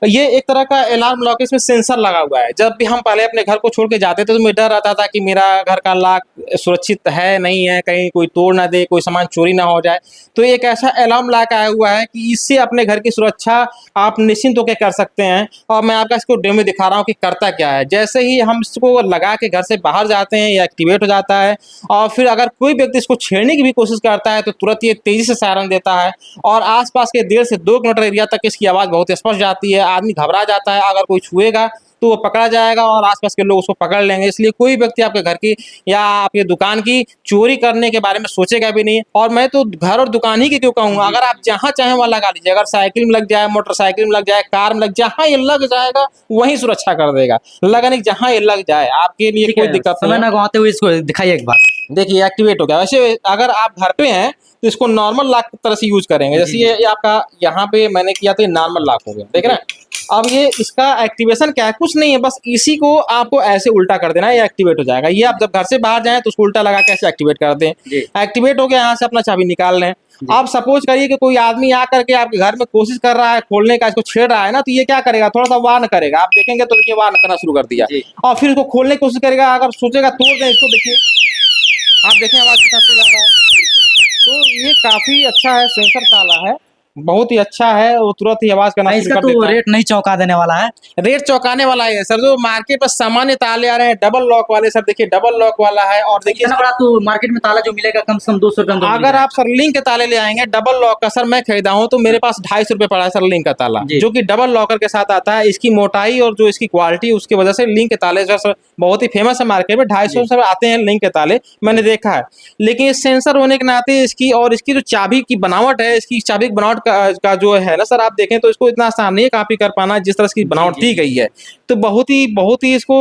ये एक तरह का अलार्म लॉक है, इसमें सेंसर लगा हुआ है। जब भी हम पहले अपने घर को छोड़ के जाते थे तो मुझे डर रहता था कि मेरा घर का लॉक सुरक्षित है नहीं है, कहीं कोई तोड़ ना दे, कोई सामान चोरी ना हो जाए। तो एक ऐसा अलार्म लॉक आया हुआ है कि इससे अपने घर की सुरक्षा आप निश्चिंत होकर कर सकते हैं। और मैं आपका इसको डेमो दिखा रहा हूँ कि करता क्या है। जैसे ही हम इसको लगा के घर से बाहर जाते हैं ये एक्टिवेट हो जाता है, और फिर अगर कोई व्यक्ति इसको छेड़ने की भी कोशिश करता है तो तुरंत ये तेजी से सायरन देता है और आसपास के 1.5 से 2 किलोमीटर एरिया तक इसकी आवाज़ बहुत स्पष्ट जाती है। आदमी घबरा जाता है, अगर कोई छुएगा तो वो पकड़ा जाएगा और आसपास के लोग उसको पकड़ लेंगे। इसलिए कोई व्यक्ति आपके घर की या आपकी दुकान की चोरी करने के बारे में सोचेगा भी नहीं। और मैं तो घर और दुकान ही की क्यों कहूँ, अगर आप जहाँ चाहें वहाँ लगा लीजिए। अगर साइकिल में लग जाए, मोटरसाइकिल में लग जाए, कार में लग जाए, जहाँ ये लग जाएगा वहीं सुरक्षा कर देगा। लगा नहीं, जहाँ ये लग जाए आपके लिए कोई दिक्कत नहीं समय है। ना गवाते हुए इसको दिखाइए एक बार। देखिए एक्टिवेट हो गया। वैसे अगर आप घर पे हैं तो इसको नॉर्मल लॉक की तरह से यूज करेंगे। जैसे ये आपका यहाँ पे मैंने किया तो ये नॉर्मल लॉक हो गया, देख रहे हैं। अब ये इसका एक्टिवेशन क्या है, कुछ नहीं है, बस इसी को आपको ऐसे उल्टा कर देना है, ये एक्टिवेट हो जाएगा। ये आप जब घर से बाहर जाएं तो उसको उल्टा लगा के ऐसे एक्टिवेट कर दें। जी। एक्टिवेट हो गया, यहाँ से अपना चाबी निकाल लें। जी। आप सपोज करिए कि कोई आदमी आ करके आपके घर में कोशिश कर रहा है खोलने का, इसको छेड़ रहा है ना, तो ये क्या करेगा, थोड़ा सा वार्न करेगा, आप देखेंगे तो देखिए वार्न करना शुरू कर दिया। जी। और फिर इसको खोलने की कोशिश करेगा, अगर सोचेगा तोड़ दें इसको, देखिए आप देखें आवाज कितना तेज आ रहा है। तो ये काफी अच्छा है, सेंसर ताला है, बहुत ही अच्छा है, वो तुरंत ही आवाज करना शुरू इसका कर तो देता है। रेट नहीं चौंका देने वाला है। रेट चौंकाने वाला है सर, जो मार्केट पर सामान्य ताले आ रहे हैं डबल लॉक वाले, सर देखिए डबल लॉक वाला है। और देखिए इतना बड़ा तो मार्केट में ताला जो मिलेगा कम से कम 200 रुपए में तो मिल अगर जाएगा। आप सर लिंक के ताले ले आएंगे डबल लॉक का, सर मैं खरीदा हूं तो मेरे पास 250 रुपये पड़ा है सर लिंक का ताला, जी। जो कि डबल लॉकर के साथ आता है। इसकी मोटाई और जो इसकी क्वालिटी, उसकी वजह से लिंक के ताले जो सर बहुत ही फेमस है मार्केट में, 250 से आते हैं लिंक के ताले, मैंने देखा है। लेकिन ये सेंसर होने के नाते इसकी और इसकी जो चाबी की बनावट है, इसकी चाबी की बनावट का जो है ना सर, आप देखें तो इसको इतना आसान नहीं है कॉपी कर पाना, जिस तरह इसकी बनावट जी, दी गई है। तो बहुत ही इसको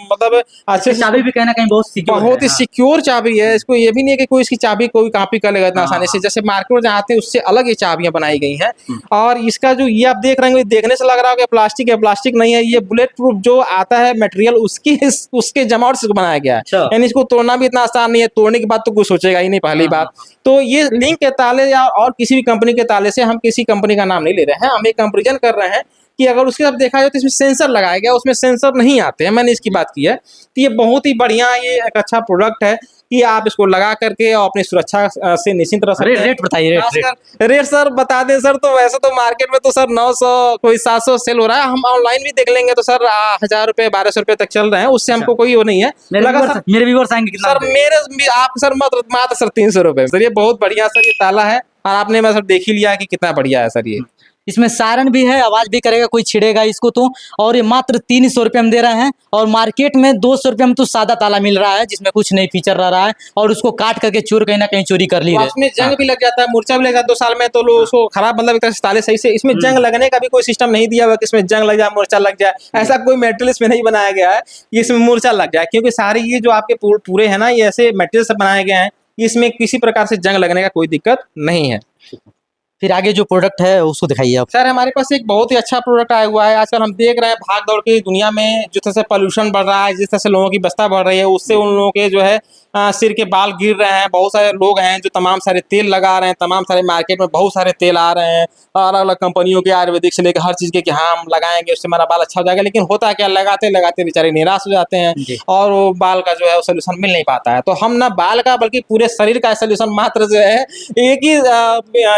मतलब अच्छे से, चाबी भी कहीं ना कहीं बहुत सिक्योर बहुत ही है। हाँ। सिक्योर चाबी है। इसको ये भी नहीं है कि कोई इसकी चाबी कोई कॉपी कर लेगा इतना आसानी से, जैसे मार्केट में आते हैं उससे अलग ये चाबियां बनाई गई हैं। और इसका जो ये आप देख रहे हैं, देखने से लग रहा होगा प्लास्टिक है, प्लास्टिक नहीं है, ये बुलेट प्रूफ जो आता है मटेरियल उसके जमावट से बनाया गया है। अच्छा। यानी इसको तोड़ना भी इतना आसान नहीं है, तोड़ने की बात तो कोई सोचेगा ही नहीं पहली हाँ, बात। तो ये लिंक के ताले या और किसी भी कंपनी के ताले से, हम किसी कंपनी का नाम नहीं ले रहे हैं, हम एक कंपेरिजन कर रहे हैं कि अगर उसके साथ देखा जाए तो इसमें सेंसर लगाया गया, उसमें सेंसर नहीं आते हैं, मैंने इसकी बात की है। तो ये बहुत ही बढ़िया, ये एक अच्छा प्रोडक्ट है कि आप इसको लगा करके और अपनी सुरक्षा से निश्चिंत रह सकते हैं। रेट बताइए, रेट सर बता दें सर, तो वैसे तो मार्केट में तो सर 900 कोई 700 सेल हो रहा है, हम ऑनलाइन भी देख लेंगे तो सर 1000 रुपए 1200 रुपए तक चल रहे हैं, उससे हमको कोई वो नहीं है। लगा सर मेरे व्यूअर्स आएंगे कितना सर मेरे आप सर मात्र सर 300 रुपए सर, ये बहुत बढ़िया सर ये ताला है। और आपने मैं सर देख ही लिया है कि कितना बढ़िया है सर ये। इसमें सायरन भी है, आवाज भी करेगा, कोई छिड़ेगा इसको तो। और ये मात्र 300 रुपये में दे रहे हैं, और मार्केट में 200 रुपये में तो सादा ताला मिल रहा है जिसमें कुछ नहीं फीचर रह है, और उसको काट करके चोर कहीं ना कहीं चोरी कर ली है। उसमें जंग भी लग जाता है, मूर्छा भी लग जाता है 2 साल में, तो लोग उसको खराब, मतलब एक तरह से ताले सही से, इसमें जंग लगने का भी कोई सिस्टम नहीं दिया हुआ कि इसमें जंग लग जाए, मूर्छा लग जाए, ऐसा कोई मेटेरियल इसमें नहीं बनाया गया है कि इसमें मूर्छा लग जाए, क्योंकि सारे ये जो आपके पूरे है ना, ये ऐसे मेटेरियल से बनाए गए हैं, इसमें किसी प्रकार से जंग लगने का कोई दिक्कत नहीं है। फिर आगे जो प्रोडक्ट है उसको दिखाइए आप। सर हमारे पास एक बहुत ही अच्छा प्रोडक्ट आया हुआ है। आजकल हम देख रहे हैं भाग दौड़ की दुनिया में जिस तरह से पोल्यूशन बढ़ रहा है, जिस तरह से लोगों की बस्ता बढ़ रही है, उससे उन लोगों के जो है सिर के बाल गिर रहे हैं। बहुत सारे लोग हैं जो तमाम सारे तेल लगा रहे हैं, तमाम सारे मार्केट में बहुत सारे तेल आ रहे हैं अलग अलग कंपनियों के, आयुर्वेदिक से लेकर हर चीज़ के, कि हाँ हम लगाएंगे उससे हमारा बाल अच्छा हो जाएगा। लेकिन होता क्या, लगाते लगाते बेचारे निराश हो जाते हैं और वो बाल का जो है सोल्यूशन मिल नहीं पाता है। तो हम ना बाल का बल्कि पूरे शरीर का सोल्यूशन मात्र जो है एक ही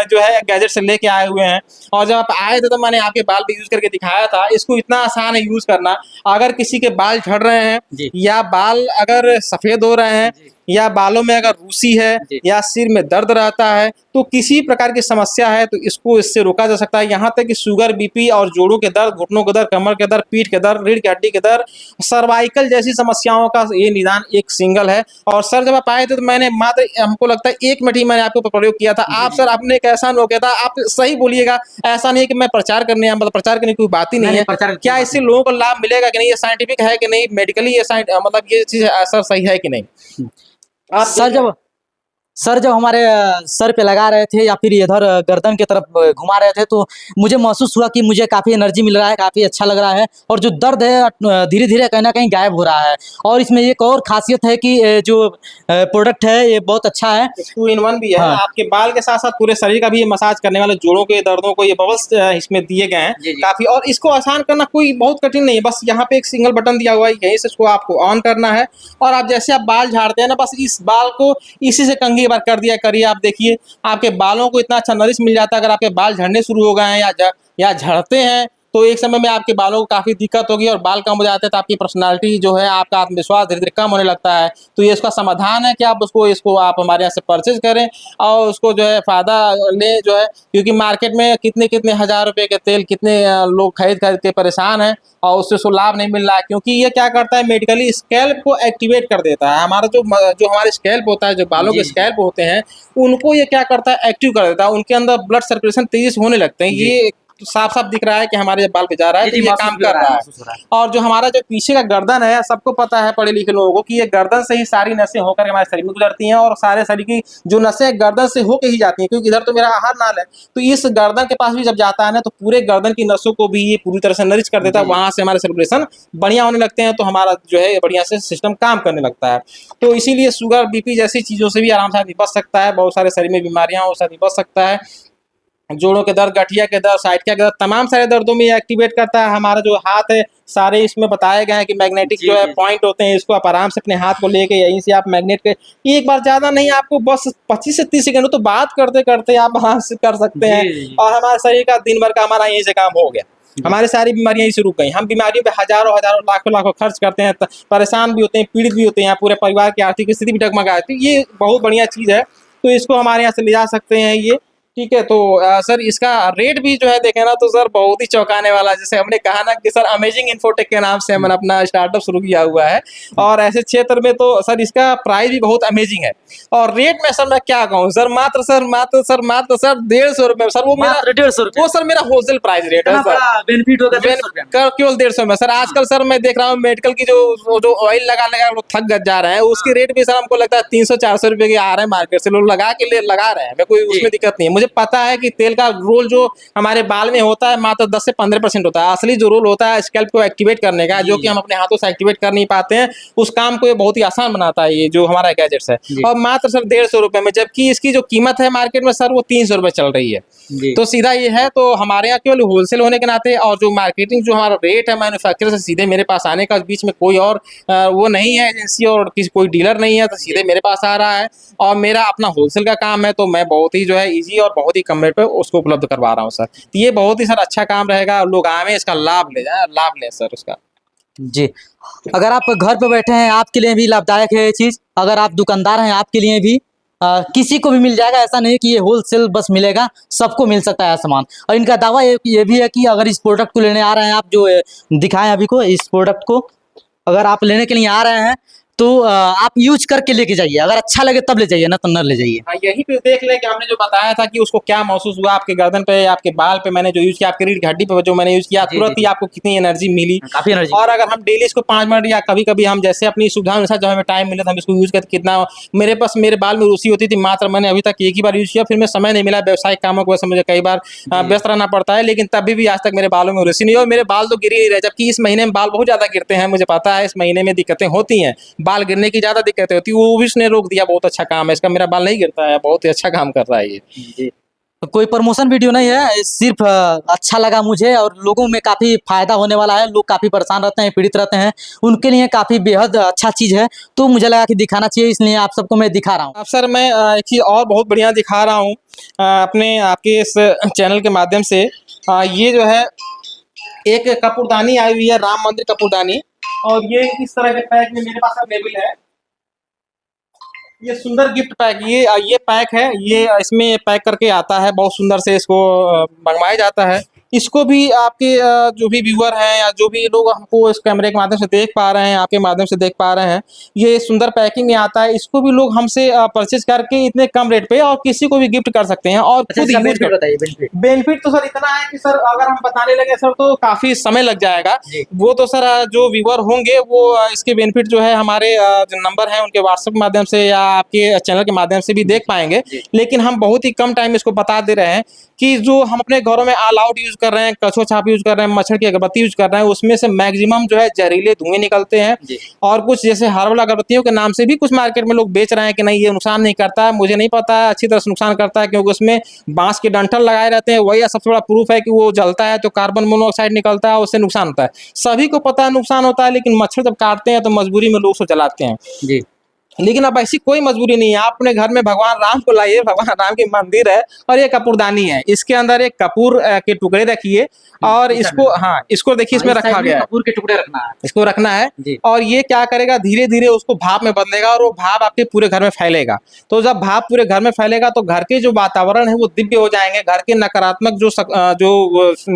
जो है गैजेट से लेके आए हुए हैं। और जब आप आए थे तो मैंने आपके बाल भी यूज करके दिखाया था। इसको इतना आसान है यूज करना। अगर किसी के बाल झड़ रहे हैं या बाल अगर सफेद हो रहे हैं या बालों में अगर रूसी है या सिर में दर्द रहता है, तो किसी प्रकार की समस्या है तो इसको इससे रोका जा सकता है। यहाँ तक कि शुगर, बीपी और जोड़ों के दर्द, घुटनों के दर्द, कमर के दर्द, पीठ के दर्द, रीढ़ की हड्डी के दर्द, सर्वाइकल जैसी समस्याओं का ये निदान एक सिंगल है। और सर जब आप आए थे तो मैंने मात्र हमको लगता है 1 मिनट ही मैंने आपको प्रयोग किया था। आप सर आपने एक ऐसा हो गया था, आप सही बोलिएगा, ऐसा नहीं है कि मैं प्रचार करने, मतलब प्रचार करने की कोई बात ही नहीं है। क्या इससे लोगों को लाभ मिलेगा कि नहीं, ये साइंटिफिक है कि नहीं, मेडिकली ये मतलब ये चीज सर सही है कि नहीं। सर जब हमारे सर पे लगा रहे थे या फिर इधर गर्दन की तरफ घुमा रहे थे, तो मुझे महसूस हुआ कि मुझे काफ़ी एनर्जी मिल रहा है, काफ़ी अच्छा लग रहा है, और जो दर्द है धीरे धीरे कहीं ना कहीं गायब हो रहा है। और इसमें एक और खासियत है कि जो प्रोडक्ट है ये बहुत अच्छा है, 2 in 1 भी है। हाँ। आपके बाल के साथ साथ पूरे शरीर का भी मसाज करने वाले, जोड़ों के दर्दों को ये बबल्स इसमें दिए गए हैं काफी। और इसको आसान करना कोई बहुत कठिन नहीं है, बस यहाँ पे एक सिंगल बटन दिया हुआ है, यहीं से इसको आपको ऑन करना है। और आप जैसे आप बाल झाड़ते हैं ना, बस इस बाल को इसी से कंघी बार कर दिया करिए। आप देखिए आपके बालों को इतना अच्छा नरिश मिल जाता है। अगर आपके बाल झड़ने शुरू हो गए हैं या झड़ते हैं तो एक समय में आपके बालों को काफ़ी दिक्कत होगी, और बाल कम हो जाते हैं तो आपकी पर्सनालिटी जो है, आपका आत्मविश्वास धीरे धीरे कम होने लगता है। तो ये इसका समाधान है कि आप इसको आप हमारे यहाँ से परचेज करें और उसको जो है फ़ायदा लें जो है। क्योंकि मार्केट में कितने कितने हज़ार रुपये के तेल कितने लोग खरीद के परेशान हैं और उससे उसको लाभ नहीं मिल रहा है। क्योंकि ये क्या करता है, मेडिकली स्कैल्प को एक्टिवेट कर देता है। हमारा जो हमारे स्कैल्प होता है, जो बालों के स्कैल्प होते हैं, उनको ये क्या करता है, एक्टिव कर देता है। उनके अंदर ब्लड सर्कुलेशन तेजी से होने लगते हैं। ये साफ साफ दिख रहा है कि हमारे बाल पे जा रहा है, तो जी, ये महसूस काम भी हो कर रहा है, रहा है। महसूस हो रहा है। और जो हमारा जो पीछे का गर्दन है, सबको पता है पढ़े लिखे लोगों को कि ये गर्दन से ही सारी नसें होकर हमारे शरीर में गुजरती हैं, और सारे शरीर की जो नसें गर्दन से होके ही जाती हैं, क्योंकि इधर तो मेरा आहार नाल है, तो इस गर्दन के पास भी जब जाता है ना, तो पूरे गर्दन की नसों को भी ये पूरी तरह से नरिश कर देता है, जी। वहां से हमारे सर्कुलेशन बढ़िया होने लगते हैं, तो हमारा जो है बढ़िया से सिस्टम काम करने लगता है। तो इसीलिए शुगर बीपी जैसी चीजों से भी आराम से आदमी बच सकता है, बहुत सारे शरीर में बीमारियां हो सकती बच सकता है। जोड़ों के दर्द, गठिया के दर्द, साइटिका के दर्द, तमाम सारे दर्दों में ये एक्टिवेट करता है। हमारा जो हाथ है, सारे इसमें बताए गए हैं कि मैग्नेटिक जी, जो है जी। पॉइंट होते हैं, इसको आप आराम से अपने हाथ को लेके यहीं से आप मैग्नेट के एक बार ज़्यादा नहीं, आपको बस 25 से 30 सेकंड तो बात करते करते आप हाथ से कर सकते जी, हैं, जी, जी। और हमारे शरीर का दिन भर का हमारा यहीं से काम हो गया। हमारी सारी बीमारियां यहीं से रुक गई। हम बीमारियों पे हजारों हजारों लाखों लाखों खर्च करते हैं, परेशान भी होते हैं, पीड़ित भी होते हैं, पूरे परिवार की आर्थिक स्थिति भी डगमगा जाती है। ये बहुत बढ़िया चीज़ है, तो इसको हमारे यहाँ से ले जा सकते हैं ये। ठीक है, तो सर इसका रेट भी जो है देखें ना, तो सर बहुत ही चौंकाने वाला, जैसे हमने कहा ना कि सर अमेजिंग इन्फोटेक के नाम से हमने अपना स्टार्टअप शुरू किया हुआ है, और ऐसे क्षेत्र में तो सर इसका प्राइस भी बहुत अमेजिंग है। और रेट में सर मैं क्या कहूँ सर, मात्र सर 150 रुपये सर, वो मेरा मात्र 150 रुपये। वो सर मेरा होलसेल प्राइस रेट है इतना सर। बड़ा बेनिफिट होगा 150 रुपये में। केवल 150 में सर। आजकल सर मैं देख रहा हूँ मेडिकल की जो ऑयल लगा लगा लोग थक गज जा रहे हैं, उसके रेट भी सर हमको लगता है 300-400 रुपए के आ रहे हैं मार्केट से, लोग लगा रहे हैं। मैं कोई जी। उसमें दिक्कत नहीं है, मुझे पता है कि तेल का रोल जो हमारे बाल में होता है मात्र 10 से 15% होता है। असली जो रोल होता है स्कैल्प को एक्टिवेट करने का, जो जी। कि हम अपने हाथों से एक्टिवेट कर नहीं पाते हैं, उस काम को ये बहुत ही आसान बनाता है, ये जो हमारा गैजेट्स है। जी। और मात्र सर 150 रुपए में, जबकि इसकी जो कीमत है मार्केट में सर वो 300 रुपए चल रही है। जी। तो सीधा ये है, तो हमारे यहाँ केवल होलसेल होने के नाते, और जो मार्केटिंग जो हमारा रेट है मैन्युफैक्चरर से सीधे मेरे पास आने का, बीच में कोई और वो नहीं है एजेंसी, और किसी कोई डीलर नहीं है, तो सीधे मेरे पास आ रहा है, और मेरा अपना होलसेल का काम है, तो मैं बहुत ही जो है ईजी और बहुत ही कम रेट पे उसको उपलब्ध करवा रहा हूँ सर। तो ये बहुत ही सर अच्छा काम रहेगा, लोग आवे इसका लाभ ले जाए, लाभ लें सर उसका। जी। अगर आप घर पे बैठे हैं, आपके लिए भी लाभदायक है ये चीज़। अगर आप दुकानदार हैं, आपके लिए भी किसी को भी मिल जाएगा। ऐसा नहीं है कि ये होलसेल बस मिलेगा, सबको मिल सकता है सामान। और इनका दावा ये भी है कि अगर इस प्रोडक्ट को लेने आ रहे हैं आप, जो दिखाएं अभी को, इस प्रोडक्ट को अगर आप लेने के लिए आ रहे हैं, तो आप यूज करके लेके जाइए। अगर अच्छा लगे तब ले जाइए, ना तो न ले जाइए। हाँ, यही पे देख ले कि हमने जो बताया था कि उसको क्या महसूस हुआ, आपके गर्दन पे, आपके बाल पे मैंने जो यूज किया, आपकी रीढ़ की हड्डी पे जो मैंने यूज किया, जी, तुरंत जी, ही जी। आपको कितनी एनर्जी मिली। काफी एनर्जी। और अगर हम डेली इसको 5 मिनट या कभी कभी हम जैसे अपनी सुविधा अनुसार जब हमें टाइम मिले तो हम इसको यूज करते, कितना मेरे पास मेरे बाल में रूसी होती थी, मात्र मैंने अभी तक एक ही बार यूज किया, फिर मैं समय नहीं मिला व्यावसायिक कामों की वजह से, मुझे कई बार व्यस्त रहना पड़ता है, लेकिन तभी भी आज तक मेरे बालों में रूसी नहीं हुई, और मेरे बाल तो गिर ही नहीं रहे। जबकि इस महीने में बाल बहुत ज्यादा गिरते हैं, मुझे पता है इस महीने में दिक्कतें होती हैं, बाल गिरने की ज्यादा दिक्कतें होती है, वो भी इसने रोक दिया। बहुत अच्छा काम है इसका, मेरा बाल नहीं गिरता है, बहुत ही अच्छा काम कर रहा है ये। जी। तो कोई प्रमोशन वीडियो नहीं है, सिर्फ अच्छा लगा मुझे, और लोगों में काफ़ी फायदा होने वाला है। लोग काफ़ी परेशान रहते हैं, पीड़ित रहते हैं, उनके लिए काफ़ी बेहद अच्छा चीज़ है। तो मुझे लगा कि दिखाना चाहिए, इसलिए आप सबको मैं दिखा रहा हूँ। अब सर मैं एक चीज़ और बहुत बढ़िया दिखा रहा हूँ अपने आपके इस चैनल के माध्यम से। ये जो है एक कपूरदानी आई हुई है, राम मंदिर कपूरदानी, और ये इस तरह के पैक में मेरे पास अवेलेबल है। ये सुंदर गिफ्ट पैक, ये पैक है, ये इसमें पैक करके आता है, बहुत सुंदर से इसको मंगवाया जाता है। इसको भी आपके जो भी व्यूअर हैं या जो भी लोग हमको इस कैमरे के माध्यम से देख पा रहे हैं, आपके माध्यम से देख पा रहे हैं, ये सुंदर पैकिंग में आता है। इसको भी लोग हमसे परचेज करके इतने कम रेट पे और किसी को भी गिफ्ट कर सकते हैं, और खुद यूज कर। बताइए बेनिफिट। बेनिफिट तो सर इतना है कि सर अगर हम बताने लगे सर तो काफी समय लग जाएगा। जी। वो तो सर जो व्यूअर होंगे वो इसके बेनिफिट जो है हमारे जो नंबर है उनके व्हाट्सएप के माध्यम से या आपके चैनल के माध्यम से भी देख पाएंगे। लेकिन हम बहुत ही कम टाइम इसको बता दे रहे हैं कि जो हम अपने घरों में ऑल आउट यूज कर रहे हैं, कछुआ छाप यूज कर रहे हैं, मच्छर की अगरबत्ती यूज कर रहे हैं, उसमें से मैक्सिमम जो है जहरीले धुएं निकलते हैं। और कुछ जैसे हर्बल अगरबत्तियों के नाम से भी कुछ मार्केट में लोग बेच रहे हैं कि नहीं ये नुकसान नहीं करता है, मुझे नहीं पता है, अच्छी तरह से नुकसान करता है, क्योंकि उसमें बांस के डंठल लगाए रहते हैं। वही सबसे बड़ा प्रूफ है कि वो जलता है तो कार्बन मोनोऑक्साइड निकलता है, उससे नुकसान होता है। सभी को पता है नुकसान होता है, लेकिन मच्छर जब काटते हैं तो मजबूरी में लोग उसको जलाते हैं। जी। लेकिन अब ऐसी कोई मजबूरी नहीं है, आप अपने घर में भगवान राम को लाइए, भगवान राम की मंदिर है और ये कपूरदानी है, इसके अंदर एक कपूर के टुकड़े रखिए और इसको इसको देखिए इसमें रखा गया है, कपूर के टुकड़े रखना है। इसको रखना है। जी। और ये क्या करेगा, धीरे धीरे उसको भाप में बदलेगा और वो भाप आपके पूरे घर में फैलेगा। तो जब भाप पूरे घर में फैलेगा तो घर के जो वातावरण है वो दिव्य हो जाएंगे, घर के नकारात्मक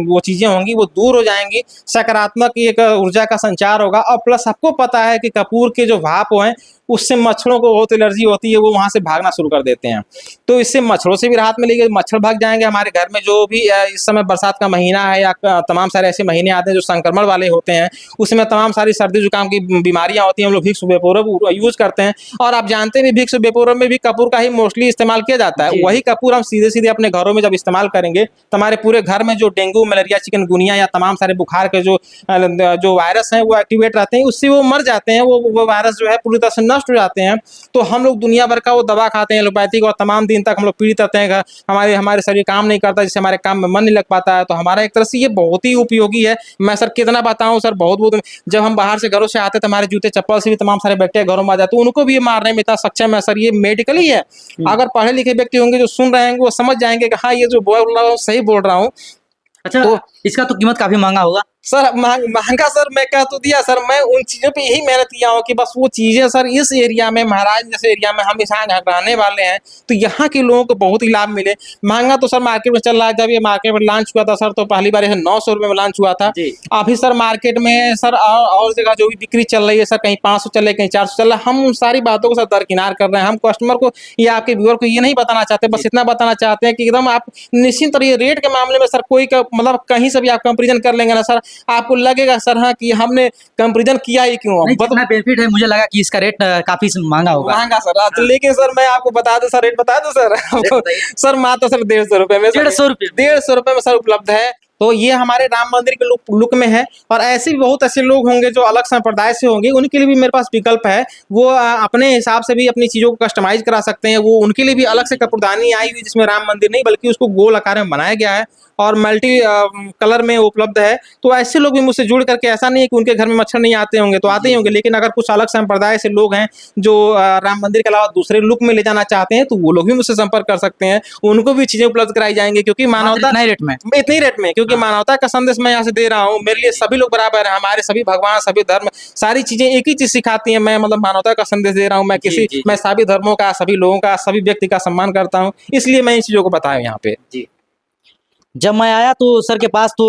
वो चीजें होंगी वो दूर हो जाएंगी, सकारात्मक एक ऊर्जा का संचार होगा। और प्लस सबको पता है कि कपूर के जो भाप हैं उससे मच्छरों को बहुत एलर्जी होती है, वो वहां से भागना शुरू कर देते हैं। तो इससे मच्छरों से भी राहत मिलेगी, मच्छर भाग जाएंगे। हमारे घर में जो भी इस समय बरसात का महीना है या तमाम सारे ऐसे महीने आते हैं जो संक्रमण वाले होते हैं, उसमें तमाम सारी सर्दी जुकाम की बीमारियां होती हैं, हम लोग विक्स वेपोरब यूज करते हैं। और आप जानते हैं विक्स वेपोरब में भी कपूर का ही मोस्टली इस्तेमाल किया जाता है। जी। वही कपूर हम सीधे सीधे अपने घरों में जब इस्तेमाल करेंगे तो हमारे पूरे घर में जो डेंगू, मलेरिया, चिकनगुनिया या तमाम सारे बुखार के जो वायरस हैं वो एक्टिवेट रहते हैं, उससे वो मर जाते हैं, वो वायरस जो है पूरी तरह से नष्ट हो जाते हैं। तो हम लोग दुनिया भर का वो दवा खाते हैं एलोपैथिक, और तमाम दिन तक हम लोग पीड़ित रहते हैं, हमारे शरीर काम नहीं करता, जिससे हमारे काम में मन नहीं लग पाता है। तो हमारा एक तरह से ये बहुत ही उपयोगी है। मैं सर कितना बताऊं सर, बहुत बहुत जब हम बाहर से घरों से आते तो हमारे जूते चप्पल से भी तमाम सारे बैक्टीरिया घरों में आ जाते, तो उनको भी ये मारने में इतना सक्षम है सर। ये मेडिकली है। अगर पढ़े लिखे व्यक्ति होंगे जो सुन रहे हैं वो समझ जाएंगे कि हाँ ये जो बोल रहा हूँ सही बोल रहा हूँ। अच्छा, तो इसका तो कीमत काफी महंगा होगा। सर महंगा सर मैं कह तो दिया सर, मैं उन चीज़ों पे यही मेहनत किया हूँ कि बस वो चीज़ें सर इस एरिया में, महाराज जैसे एरिया में हम यहाँ रहने वाले हैं, तो यहाँ के लोगों को बहुत ही लाभ मिले। महंगा तो सर मार्केट में चल रहा है। जब ये मार्केट में लॉन्च हुआ था सर तो पहली बार 900 रुपये में लॉन्च हुआ था। जी। अभी सर मार्केट में सर और जगह जो भी बिक्री चल रही है सर, कहीं 500 चल रही है, कहीं 400 चल रहा है। हम उन सारी बातों को सर दरकिनार कर रहे हैं। हम कस्टमर को या आपके व्यूअर को ये नहीं बताना चाहते, बस इतना बताना चाहते हैं कि एकदम आप निश्चिंत रहिए। रेट के मामले में सर कोई मतलब कहीं से भी आप कंपेरिजन कर लेंगे ना सर, आपको लगेगा सर हाँ कि हमने कंपेरिजन किया ही क्यों। नहीं, जितना बेनिफिट है मुझे लगा कि इसका रेट काफी महंगा होगा। महंगा सर, तो लेकिन सर मैं आपको बता दूं सर, रेट बता दूं सर सर मात्र सर 150 रुपए में, 150 रुपये 150 रुपए में सर उपलब्ध है। तो ये हमारे राम मंदिर के लुक में है। और ऐसे भी बहुत ऐसे लोग होंगे जो अलग संप्रदाय से होंगे, उनके लिए भी मेरे पास विकल्प है। वो अपने हिसाब से भी अपनी चीज़ों को कस्टमाइज करा सकते हैं। वो उनके लिए भी अलग से कपूरदानी आई हुई जिसमें राम मंदिर नहीं बल्कि उसको गोल आकार में बनाया गया है और मल्टी कलर में उपलब्ध है। तो ऐसे लोग भी मुझसे जुड़ करके, ऐसा नहीं है कि उनके घर में मच्छर नहीं आते होंगे, तो आते ही होंगे, लेकिन अगर कुछ अलग संप्रदाय से लोग हैं जो राम मंदिर के अलावा दूसरे लुक में ले जाना चाहते हैं तो वो लोग भी मुझसे संपर्क कर सकते हैं। उनको भी चीज़ें उपलब्ध कराई जाएंगी, क्योंकि मानवता इतना ही रेट में। इतनी रेट में, क्योंकि मानवता का संदेश मैं यहाँ से दे रहा हूँ। मेरे लिए सभी लोग बराबर हैं, हमारे सभी भगवान, सभी धर्म, सारी चीजें एक ही चीज सिखाती हैं। मैं मतलब मानवता का संदेश दे रहा हूँ। मैं जी। मैं सभी धर्मों का, सभी लोगों का, सभी व्यक्ति का सम्मान करता हूँ, इसलिए मैं इन चीजों को बताया यहाँ पे। जी। जब मैं आया तो सर के पास तो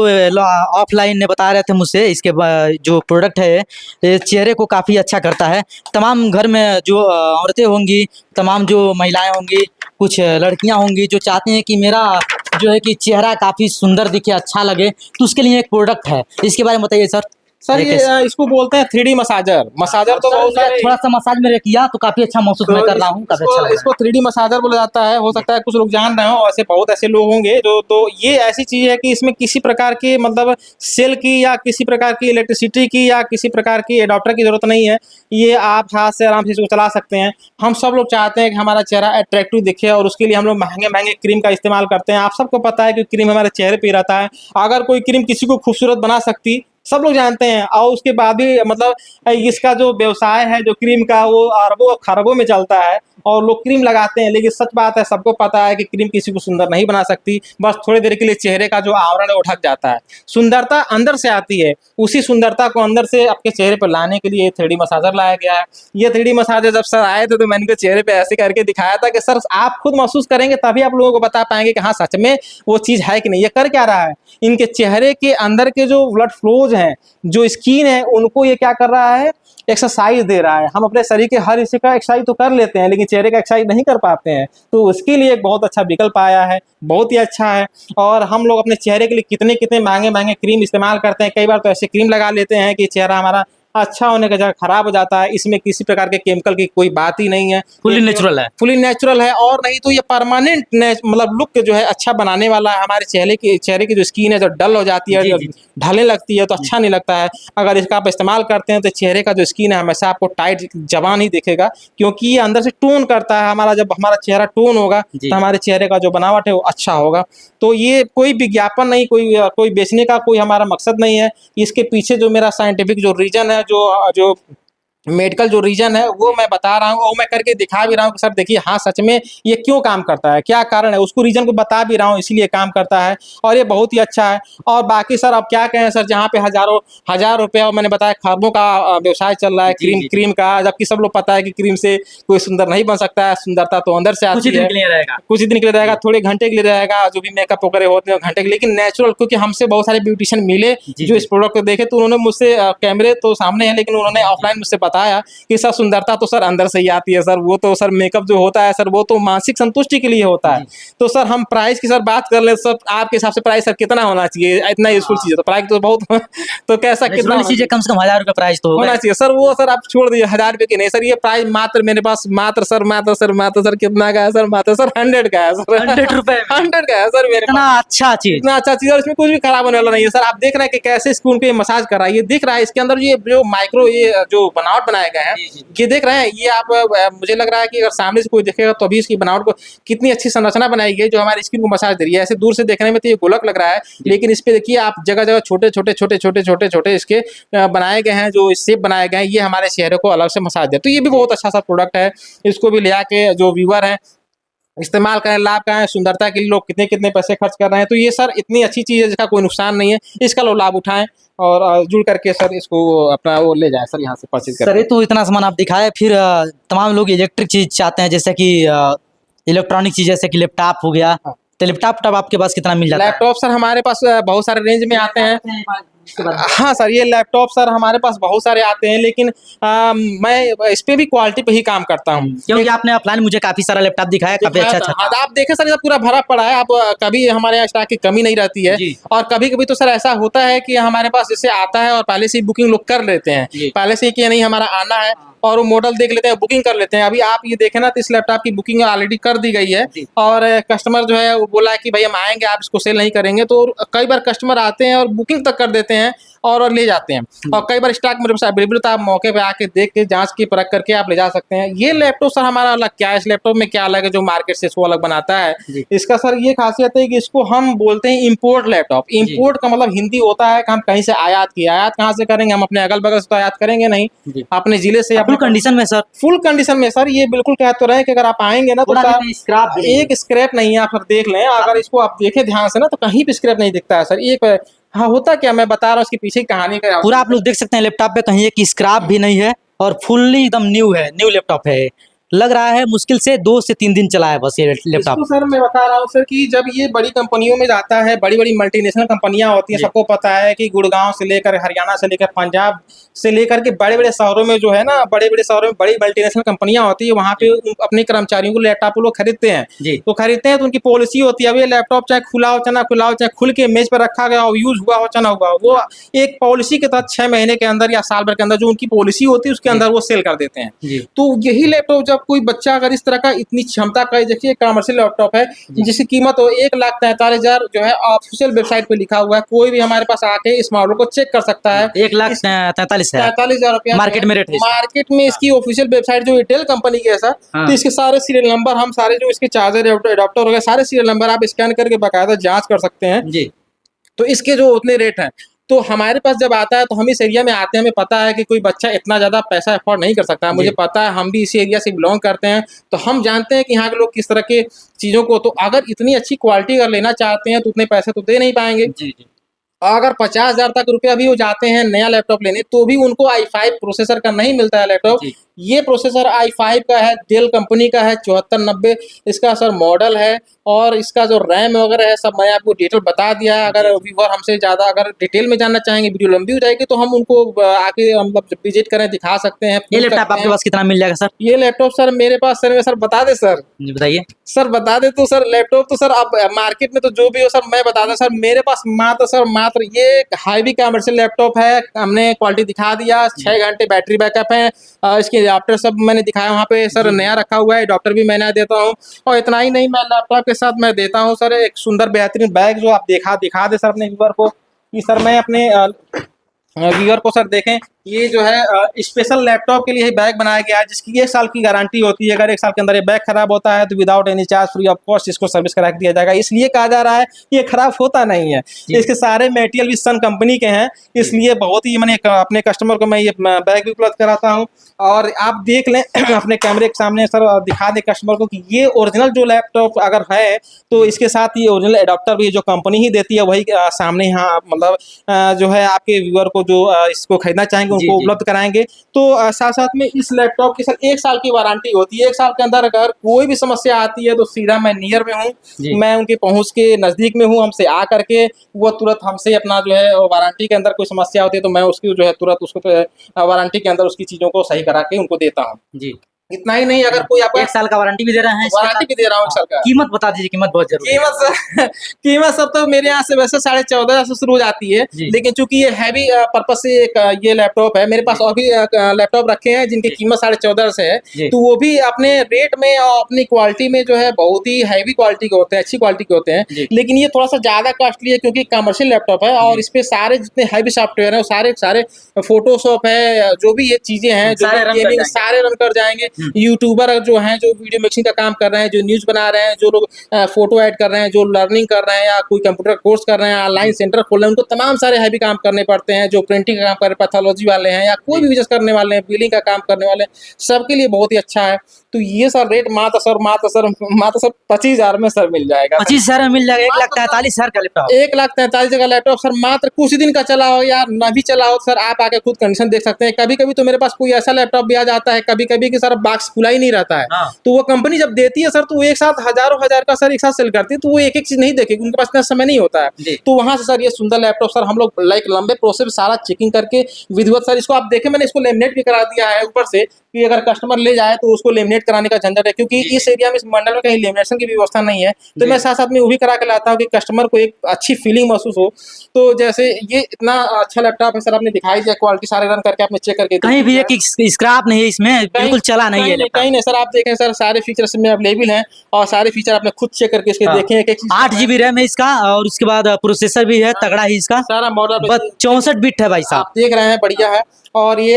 ऑफलाइन ने बता रहे थे मुझसे इसके जो प्रोडक्ट है ये चेहरे को काफ़ी अच्छा करता है। तमाम घर में जो औरतें होंगी, तमाम जो महिलाएं होंगी, कुछ लड़कियां होंगी जो चाहती हैं कि मेरा जो है कि चेहरा काफ़ी सुंदर दिखे, अच्छा लगे, तो उसके लिए एक प्रोडक्ट है। इसके बारे में बताइए सर। सर ये इसको बोलते हैं 3D मसाजर। मसाजर तो बहुत सारे, थोड़ा सा मसाज मेरे किया तो काफ़ी अच्छा महसूस मैं कर रहा हूँ, काफ़ी अच्छा लग रहा है। इसको 3D मसाजर बोला जाता है। हो सकता है कुछ लोग जान रहे हो, ऐसे बहुत ऐसे लोग होंगे जो, तो ये ऐसी चीज है कि इसमें किसी प्रकार की मतलब सेल की या किसी प्रकार की इलेक्ट्रिसिटी की या किसी प्रकार की एडाप्टर की जरूरत नहीं है। ये आप हाथ से आराम से इसको चला सकते हैं। हम सब लोग चाहते हैं कि हमारा चेहरा अट्रैक्टिव दिखे और उसके लिए हम लोग महंगे महंगे क्रीम का इस्तेमाल करते हैं। आप सबको पता है कि क्रीम हमारे चेहरे पे रहता है। अगर कोई क्रीम किसी को खूबसूरत बना सकती, सब लोग जानते हैं, और उसके बाद भी मतलब इसका जो व्यवसाय है जो क्रीम का, वो अरबों खरबों में चलता है और लोग क्रीम लगाते हैं। लेकिन सच बात है, सबको पता है कि क्रीम किसी को सुंदर नहीं बना सकती। बस थोड़ी देर के लिए चेहरे का जो आवरण है वो ढक जाता है। सुंदरता अंदर से आती है। उसी सुंदरता को अंदर से आपके चेहरे पर लाने के लिए 3D मसाजर लाया गया है। ये 3D मसाजर जब सर आए थे तो मैंने इनके चेहरे पे ऐसे करके दिखाया था कि सर आप खुद महसूस करेंगे तभी आप लोगों को बता पाएंगे कि हाँ सच में वो चीज़ है कि नहीं। ये कर क्या रहा है, इनके चेहरे के अंदर के जो ब्लड फ्लोज हैं, जो स्किन है, उनको ये क्या कर रहा है, एक्सरसाइज दे रहा है। हम अपने शरीर के हर हिस्से का एक्सरसाइज तो कर लेते हैं लेकिन चेहरे का एक्सरसाइज नहीं कर पाते हैं, तो उसके लिए एक बहुत अच्छा विकल्प आया है, बहुत ही अच्छा है। और हम लोग अपने चेहरे के लिए कितने कितने महंगे महंगे क्रीम इस्तेमाल करते हैं। कई बार तो ऐसे क्रीम लगा लेते हैं कि चेहरा हमारा अच्छा होने का जगह खराब हो जाता है। इसमें किसी प्रकार के केमिकल की कोई बात ही नहीं है, फुली नेचुरल है। फुली नेचुरल है। और नहीं तो ये परमानेंट मतलब लुक जो है अच्छा बनाने वाला है। हमारे चेहरे की जो स्किन है जो डल हो जाती है, जब ढलने लगती है तो अच्छा नहीं लगता है। अगर इसका आप इस्तेमाल करते हैं तो चेहरे का जो स्किन है हमेशा आपको टाइट जवान ही दिखेगा, क्योंकि ये अंदर से टोन करता है। हमारा जब हमारा चेहरा टोन होगा तो हमारे चेहरे का जो बनावट है वो अच्छा होगा। तो ये कोई विज्ञापन नहीं, कोई बेचने का कोई हमारा मकसद नहीं है। इसके पीछे जो मेरा साइंटिफिक जो रीजन है, जो मेडिकल जो रीजन है वो मैं बता रहा हूँ और मैं करके दिखा भी रहा हूँ कि सर देखिए हाँ सच में ये क्यों काम करता है, क्या कारण है, उसको रीजन को बता भी रहा हूँ, इसीलिए काम करता है और ये बहुत ही अच्छा है। और बाकी सर अब क्या कहें सर, जहाँ पे हजार रुपये और मैंने बताया खरबों का व्यवसाय चल रहा है क्रीम का, जबकि सब लोग पता है कि क्रीम से कोई सुंदर नहीं बन सकता है। सुंदरता तो अंदर से आती है, कुछ ही दिन के लिए रहेगा, थोड़े घंटे के लिए रहेगा, जो भी मेकअप वगैरह होते हैं घंटे के, लेकिन नेचुरल। क्योंकि हमसे बहुत सारे ब्यूटिशियन मिले जो इस प्रोडक्ट को देखे तो उन्होंने मुझसे कैमरे तो सामने है लेकिन उन्होंने ऑफलाइन मुझसे बताया कि सर सुंदरता तो सर अंदर से ही आती है सर, वो तो सर मेकअप जो होता है सर वो तो मानसिक संतुष्टि के लिए होता है। तो सर हम प्राइस की सर बात कर ले सर, आपके हिसाब से प्राइस सर कितना होना चाहिए? इतना यूजफुल चीज है तो प्राइस तो बहुत तो कैसा कितना नेचुरल चीजें कम से कम 1000 रुपये प्राइस तो होगा होना चाहिए सर? वो सर आप छोड़ दीजिए 1000 रुपये की नहीं सर, ये प्राइस मात्र मेरे पास मात्र सर कितना का है सर? मात्र सर 100 का है सर। 100 रुपए 100 का है सर मेरे इतना अच्छा चीज। इतना अच्छा चीज है, इसमें कुछ भी खराब होने वाला नहीं है सर। आप देख रहे हैं कि कैसे स्पून पे मसाज कर रहा है, ये दिख रहा है इसके अंदर ये जो माइक्रो ये जो बनावट बनाए गए हैं, ये देख रहे हैं ये आप मुझे लग रहा है कि अगर सामने से कोई देखेगा तो अभी इसकी बनावट को कितनी अच्छी संरचना बनाई गई है जो हमारी स्किन को मसाज दे रही है। ऐसे दूर से देखने में तो ये गोलक लग रहा है, लेकिन इस पे देखिए आप जगह जगह छोटे इसके बनाए गए हैं, जो शेप बनाए गए हैं, ये हमारे चेहरे को अलग से मसाज दे। तो ये भी बहुत अच्छा सा प्रोडक्ट है, इसको भी ले आके जो व्यूअर है इस्तेमाल करें, लाभ का है। सुंदरता के लिए लोग कितने कितने पैसे खर्च कर रहे हैं, तो ये सर इतनी अच्छी चीज़ है जिसका कोई नुकसान नहीं है, इसका लोग लाभ उठाएं और जुड़ करके सर इसको अपना वो ले जाएं सर यहाँ से परचेज सर ये तो इतना सामान आप दिखाए, फिर तमाम लोग इलेक्ट्रिक चीज चाहते हैं, जैसे कि इलेक्ट्रॉनिक चीज, जैसे कि लैपटॉप हो गया, तो लैपटॉप आपके पास कितना मिल जाता है? लैपटॉप सर हमारे पास बहुत सारे रेंज में आते हैं। हाँ सर, ये लैपटॉप सर हमारे पास बहुत सारे आते हैं, लेकिन मैं इस पे भी क्वालिटी पे ही काम करता हूँ, क्योंकि आपने ऑफलाइन मुझे काफी सारा लैपटॉप दिखाया, काफी अच्छा हाँ, आप देखें सर ये पूरा भरा पड़ा है। आप कभी हमारे यहाँ स्टॉक की कमी नहीं रहती है, और कभी कभी तो सर ऐसा होता है कि हमारे पास जैसे आता है और पहले से ही बुकिंग लोग कर लेते हैं, पहले से ही कि नहीं हमारा आना है और वो मॉडल देख लेते हैं, बुकिंग कर लेते हैं। अभी आप ये देखें ना तो इस लैपटॉप की बुकिंग ऑलरेडी कर दी गई है, और कस्टमर जो है वो बोला है कि भाई हम आएंगे, आप इसको सेल नहीं करेंगे। तो कई बार कस्टमर आते हैं और बुकिंग तक कर देते हैं और ले जाते हैं, और कई बार स्टॉक मेरे पास अवेलेबल था, आप मौके पे आके देख के जांच की परख करके आप ले जा सकते हैं। ये लैपटॉप सर हमारा अलग क्या है, इस लैपटॉप में क्या अलग है जो मार्केट से इसको अलग बनाता है? इसका सर ये खासियत है कि इसको हम बोलते हैं इम्पोर्ट लैपटॉप। इम्पोर्ट का मतलब हिंदी होता है कि हम कहीं से आयात की, आयात कहाँ से करेंगे? हम अपने अगल बगल से तो आयात करेंगे नहीं, अपने जिले से। फुल कंडीशन में सर? फुल कंडीशन में सर, ये बिल्कुल कह तो रहे हैं कि अगर आप आएंगे ना तो सर एक स्क्रैप नहीं है, आप सर देख लें, अगर इसको आप देखें ध्यान से ना तो कहीं भी स्क्रैप नहीं दिखता है सर। एक हाँ होता क्या, मैं बता रहा हूँ उसकी पीछे की कहानी का। पूरा आप लोग देख सकते हैं लैपटॉप पे कहीं एक स्क्रैप भी नहीं है, और फुल्ली एकदम न्यू है, न्यू लैपटॉप है। लग रहा है मुश्किल से 2 से 3 दिन चला है बस ये लैपटॉप। सर मैं बता रहा हूँ सर कि जब ये बड़ी कंपनियों में जाता है, बड़ी बड़ी मल्टीनेशनल कंपनियां होती हैं, सबको पता है कि गुड़गांव से लेकर हरियाणा से लेकर पंजाब से लेकर के बड़े बड़े शहरों में जो है ना, बड़े बड़े शहरों में बड़ी मल्टीनेशनल कंपनियां होती है, वहाँ पे अपने कर्मचारियों को लैपटॉप लोग खरीदते हैं। तो खरीदते हैं तो उनकी पॉलिसी होती है, अब ये लैपटॉप चाहे खुला हो चाहे ना खुला हो, चाहे खुल के मेज पर रखा गया हो, यूज हुआ हो चाहे ना हुआ हो, वो एक पॉलिसी के तहत 6 महीने के अंदर या साल भर के अंदर जो उनकी पॉलिसी होती है उसके अंदर वो सेल कर देते हैं। तो यही लैपटॉप जब कोई बच्चा अगर इस तरह का इतनी क्षमता का, देखिए कमर्शियल लैपटॉप है जिसकी कीमत हो 1,43,000 जो है ऑफिशियल वेबसाइट पे लिखा हुआ है, कोई भी हमारे पास आके इस मॉडल को चेक कर सकता है। 1,43,000 रुपया मार्केट में रेट है। मार्केट में इसकी ऑफिशियल वेबसाइट जो रिटेल कंपनी की है सर, तो इसके सारे सीरियल नंबर, हम सारे जो इसके चार्जर एडाप्टर हो गए, सारे सीरियल नंबर आप स्कैन करके बाकायदा जांच कर सकते हैं जी। तो इसके जो उतने रेट हैं, तो हमारे पास जब आता है तो हम इस एरिया में आते हैं, हमें पता है कि कोई बच्चा इतना ज़्यादा पैसा अफोर्ड नहीं कर सकता है, मुझे पता है, हम भी इसी एरिया से बिलोंग करते हैं, तो हम जानते हैं कि यहाँ के लोग किस तरह के चीज़ों को, तो अगर इतनी अच्छी क्वालिटी अगर लेना चाहते हैं तो उतने पैसे तो दे नहीं पाएंगे जी। अगर 50,000 तक रुपया भी वो जाते हैं नया लैपटॉप लेने, तो भी उनको i5 प्रोसेसर का नहीं मिलता है लैपटॉप। ये प्रोसेसर i5 का है, डेल कंपनी का है, 7490 इसका सर मॉडल है, और इसका जो रैम वगैरह है सब मैं आपको डिटेल बता दिया है। अगर व्यूअर हमसे ज़्यादा अगर डिटेल में जानना चाहेंगे, वीडियो लंबी हो जाएगी, तो हम उनको आके मतलब विजिट करें, दिखा सकते हैं। ये लैपटॉप आपके पास कितना मिल जाएगा सर? ये लैपटॉप सर मेरे पास सर बता दे सर, बताइए सर, बता दे। तो सर लैपटॉप तो सर आप मार्केट में तो जो भी हो सर मैं बता दें सर, मेरे पास मात्र ये हाईवी कमर्शियल लैपटॉप है, हमने क्वालिटी दिखा दिया, 6 घंटे बैटरी बैकअप है, इसके एडाप्टर सब मैंने दिखाया वहाँ पे सर, नया रखा हुआ है, एडाप्टर भी मैंने देता हूँ। और इतना ही नहीं, मैं लैपटॉप के साथ मैं देता हूँ सर एक सुंदर बेहतरीन बैग, जो आप दिखा दे सर अपने व्यूअर को, कि सर मैं अपने व्यूअर को सर देखें, ये जो है स्पेशल लैपटॉप के लिए ही बैग बनाया गया है, जिसकी 1 साल की गारंटी होती है। अगर 1 साल के अंदर ये बैग खराब होता है तो without any charge, free of cost इसको सर्विस करा दिया जाएगा। इसलिए कहा जा रहा है कि ये खराब होता नहीं है, इसके सारे मटेरियल भी सन कंपनी के हैं, इसलिए बहुत ही मैंने अपने कस्टमर को मैं ये बैग भी उपलब्ध कराता हूँ। और आप देख लें अपने कैमरे के सामने सर, दिखा दे कस्टमर को कि ये ओरिजिनल जो लैपटॉप अगर है तो इसके साथ ये ओरिजिनल एडाप्टर भी जो कंपनी ही देती है, वही सामने यहाँ मतलब जो है आपके व्यूअर को जो इसको खरीदना चाहेंगे उनको उपलब्ध कराएंगे। तो साथ साथ में इस लैपटॉप की सर 1 साल की वारंटी होती है। 1 साल के अंदर अगर कोई भी समस्या आती है तो सीधा मैं नियर में जी। हूँ, मैं उनके पहुँच के नज़दीक में हूँ, हमसे आ करके वो तुरंत हमसे अपना जो है वारंटी के अंदर कोई समस्या होती है तो मैं उसकी जो है तुरंत उसको वारंटी के अंदर उसकी चीज़ों को सही करा के उनको देता हूँ। जी। इतना ही नहीं, अगर कोई आपका 1 साल का वारंटी भी दे रहे हैं इसके वारंटी साथ? भी दे रहा हूँ 1 साल का। कीमत बता दीजिए, कीमत बहुत ज़रूरी है। कीमत सर कीमत सब तो मेरे यहाँ से वैसे 14,500 से शुरू हो जाती है, जी। लेकिन चूंकि ये हैवी पर्पज से एक ये लैपटॉप है, मेरे पास जी। और भी लैपटॉप रखे हैं जिनकी जी। कीमत 14,500 से है, जी। तो वो भी अपने रेट में और अपनी क्वालिटी में जो है बहुत ही हैवी क्वालिटी के होते हैं, अच्छी क्वालिटी के होते हैं, जी। लेकिन ये थोड़ा सा ज़्यादा कॉस्टली है क्योंकि कमर्शियल लैपटॉप है और जी। इस पे सारे जितने हैवी सॉफ्टवेयर हैं वो सारे सारे फोटोशॉप है, जो भी ये चीज़ें हैं, जो सारे भी रन कर गेमिंग जाएंगे। सारे रन कर जाएंगे। हुँ। यूट्यूबर जो हैं, जो वीडियो मिक्सिंग का काम कर रहे हैं, जो न्यूज़ बना रहे हैं, जो लोग फोटो ऐड कर रहे हैं, जो लर्निंग कर रहे हैं या कोई कंप्यूटर कोर्स कर रहे हैं, ऑनलाइन जी। सेंटर खोल रहे हैं, उनको तमाम सारे हैवी काम करने पड़ते हैं। जो प्रिंटिंग का काम कर रहे हैं, पैथोलॉजी वाले हैं या कोई जी। भी बिजनेस करने वाले हैं, बिलिंग का काम करने वाले हैं, सबके लिए बहुत ही अच्छा है। तो ये सर रेट मात्र सर 25,000 में सर मिल जाएगा। 25,000 में मिल जाएगा, मात्र सर 1,43,000 का लैपटॉप। 1,43,000 का लैपटॉप सर मात्र कुछ दिन का चला हो या ना भी चला हो, सर आप आके खुद कंडीशन देख सकते हैं। कभी-कभी तो मेरे पास कोई ऐसा लैपटॉप भी आ जाता है, कभी-कभी कि सर बॉक्स खुला ही नहीं रहता है। हाँ। तो वो कंपनी जब देती है सर तो वो एक साथ हज़ारों हज़ार का सर एक साथ सेल करती है, तो वो एक-एक चीज़ नहीं देखेगी, उनके पास इतना समय नहीं होता है। जी। तो वहाँ से सर ये सुंदर लैपटॉप सर हम लोग लाइक लंबे प्रोसेस में सारा चेकिंग करके विधिवत सर इसको आप देखें, मैंने इसको लेमिनेट भी करा दिया है ऊपर से कि अगर कस्टमर ले जाए तो उसको लेमिनेट कराने का झंझट है, क्योंकि जी। इस एरिया में, इस मंडल में कहीं लेमिनेशन की व्यवस्था नहीं है। तो जी। मैं साथ-साथ में वो भी करा के लाता हूँ कि कस्टमर को एक अच्छी फीलिंग महसूस हो। तो जैसे ये इतना अच्छा लैपटॉप है सर, आपने दिखाई दिया, क्वालिटी सारे रन करके आपने चेक करके कहीं देख भी लिया एक है। स्क्रैप नहीं है इसमें, बिल्कुल चला नहीं है कहीं लैपटॉप। नहीं सर, आप देखें सर सारे फीचर्स इसमें अवेलेबल हैं और सारे फीचर आपने खुद चेक करके इसके हाँ। देखें, एक-एक चीज़ 8 जीबी रैम है इसका और उसके बाद प्रोसेसर भी है, तगड़ा है इसका। सारा मॉडल बस 64 बिट है भाई साहब। आप देख रहे हैं, बढ़िया है। और ये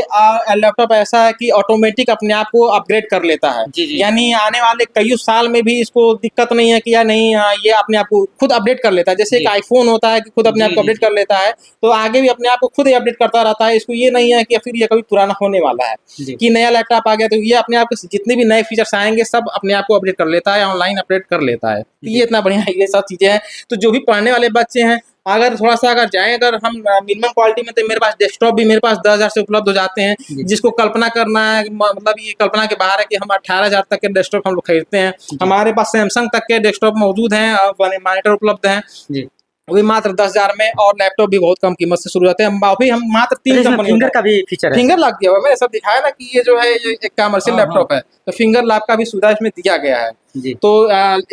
लैपटॉप ऐसा है कि ऑटोमेटिक अपने आप को अपग्रेड कर लेता है। जी, जी। यानी आने वाले कई साल में भी इसको दिक्कत नहीं है कि या नहीं, ये अपने आप को खुद अपडेट कर लेता है। जैसे जी। एक आईफ़ोन होता है कि खुद अपने जी, आप को जी, अपडेट जी। कर लेता है, तो आगे भी अपने आप को खुद ही अपडेट करता रहता है। इसको ये नहीं है कि फिर ये कभी पुराना होने वाला है, जी। कि नया लैपटॉप आ गया तो ये अपने आप के जितने भी नए फीचर्स आएँगे सब अपने आप को अपडेट कर लेता है, ऑनलाइन अपडेट कर लेता है। तो जी। ये इतना बढ़िया ये सब चीज़ें हैं। तो जो भी पढ़ने वाले बच्चे हैं, अगर थोड़ा-सा अगर जाएँ, अगर हम मिनिमम क्वालिटी में, तो मेरे पास डेस्कटॉप भी मेरे पास 10,000 से उपलब्ध हो जाते हैं। जी। जिसको कल्पना करना है, मतलब ये कल्पना के बाहर है कि हम 18,000 तक के डेस्कटॉप हम लोग खरीदते हैं। जी। हमारे पास सैमसंग तक के डेस्कटॉप मौजूद हैं और मॉनिटर उपलब्ध हैं। जी। वो भी मात्र 10,000 में, और लैपटॉप भी बहुत कम कीमत से शुरू होते हैं। अभी हम मात्र 3 अरे इसमें कंपनियों फिंगर का भी फीचर है। फिंगर लॉक दिया हुआ है। मैंने सब दिखाया ना कि ये जो है ये एक कमर्शियल हाँ, हाँ। लैपटॉप है, तो फिंगर लॉक का भी सुविधा इसमें दिया गया है। जी। तो